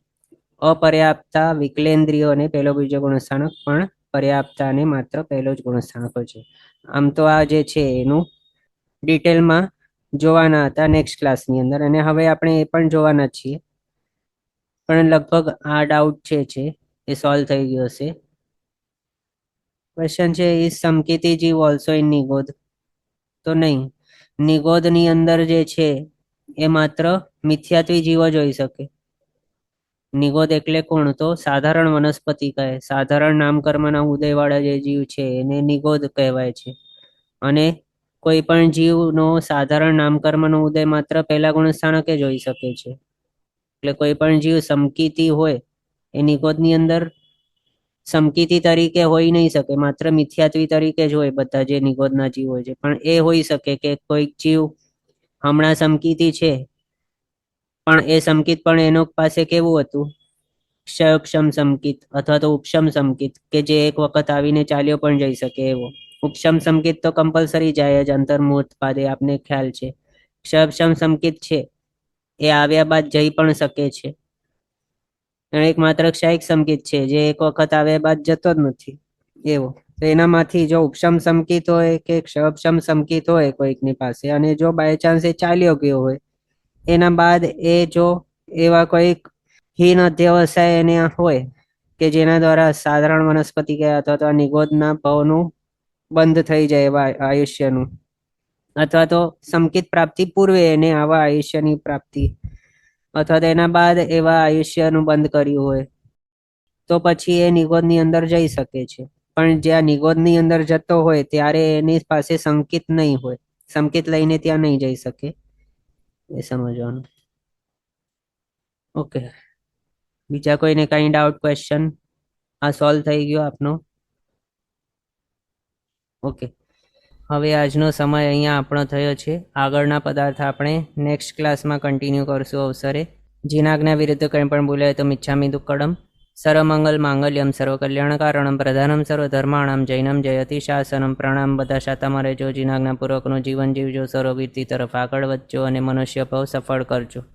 [SPEAKER 2] અપર્યાપ્તા વિકલેન્દ્રિયોને પહેલો બીજો ગુણસ્થાનક, પણ પર્યાપ્તાને માત્ર પહેલો જ ગુણસ્થાનક છે. આમ તો આ જે છે એનું ડિટેલમાં જોવાના હતા નેક્સ્ટ ક્લાસની અંદર, અને હવે આપણે એ પણ જોવાના છીએ. પણ લગભગ આ ડાઉટ છે એ સોલ્વ થઈ ગયો હશે. ક્વેશ્ચન છે, ઇઝ સમકિતી જીવ ઓલ્સો ઇન નિગોદ? તો નહીં. નિગોદની અંદર જે છે એ માત્ર મિથ્યાત્વી જીવો જ હોઈ શકે. નિગોદ એટલે કોણ? તો સાધારણ વનસ્પતિ કહે. સાધારણ નામકર્મના ઉદયવાળા જે જીવ છે એને નિગોદ કહેવાય છે. અને કોઈ પણ જીવનો સાધારણ નામકર્મનો ઉદય માત્ર પહેલા ગુણસ્થાનકે જ હોઈ શકે છે. એટલે કોઈ પણ જીવ સમકિતી હોય એ નિગોદની અંદર સમકિતી તરીકે હોઈ નહીં શકે, માત્ર મિથ્યાત્વી તરીકે જ હોય બધા જે નિગોદના જીવ હોય છે. પણ એ હોઈ શકે કે કોઈક જીવ હમણાં સમકિતી છે, પણ એ સમકિત પણ એનો પાસે કેવું હતું? ક્ષયક્ષમ સમકિત અથવા તો ઉપશમ સમકિત, કે જે એક વખત આવીને ચાલ્યો પણ જઈ શકે એવો. ઉપશમ સમકિત તો કમ્પલસરી જાય જ અંતર્મુહૂર્ત બાદ, આપને ખ્યાલ છે. ક્ષયક્ષમ સમકિત છે એ આવ્યા બાદ જઈ પણ શકે છે. એક માત્ર ક્ષયિક સમકિત છે જે એક વખત આવ્યા બાદ જતો જ નથી એવો. તો એનામાંથી જો ઉપશમ સમકિત હોય કે ક્ષયક્ષમ સમકિત હોય કોઈકની પાસે, અને જો બાય ચાન્સ એ ચાલ્યો ગયો હોય, એના બાદ એ જો એવા કોઈક હીન અધ્યવસાય એને હોય કે જેના દ્વારા સાધારણ વનસ્પતિ ગયા અથવા તો નિગોદના ભાવનું બંધ થઈ જાય એવા આયુષ્યનું, અથવા તો સમકિત પ્રાપ્તિ પૂર્વે એને આવા આયુષ્યની પ્રાપ્તિ, અથવા તો એના બાદ એવા આયુષ્યનું બંધ કર્યું હોય, તો પછી એ નિગોદની અંદર જઈ શકે છે. પણ જ્યાં નિગોદની અંદર જતો હોય ત્યારે એની પાસે સંકિત નહીં હોય, સંકિત લઈને ત્યાં નહીં જઈ શકે. એ સમજવાનું. ઓકે, બીજા કોઈને કઈ ડાઉટ, ક્વેશ્ચન? આ સોલ્વ થઈ ગયો આપનો? ઓકે, હવે આજનો સમય અહીંયા આપણો થયો છે. આગળના પદાર્થ આપણે નેક્સ્ટ ક્લાસમાં કન્ટિન્યુ કરશું અવસરે. જીનાજ્ઞા વિરુદ્ધ કંઈ પણ બોલાય તો મિચ્છામિ દુક્કડમ. સર્વમંગલ માંગલ્યમ સર્વકલ્યાણકારણમ પ્રધાનમ સર્વધર્માણામ જૈનમ જયતિ શાસનમ. પ્રણામ. બધા શાતામાં રહેજો, જીનાજ્ઞાપૂર્વકનું જીવન જીવજો, સર્વવીરતી તરફ આગળ વધજો અને મનુષ્ય ભાવ સફળ કરજો.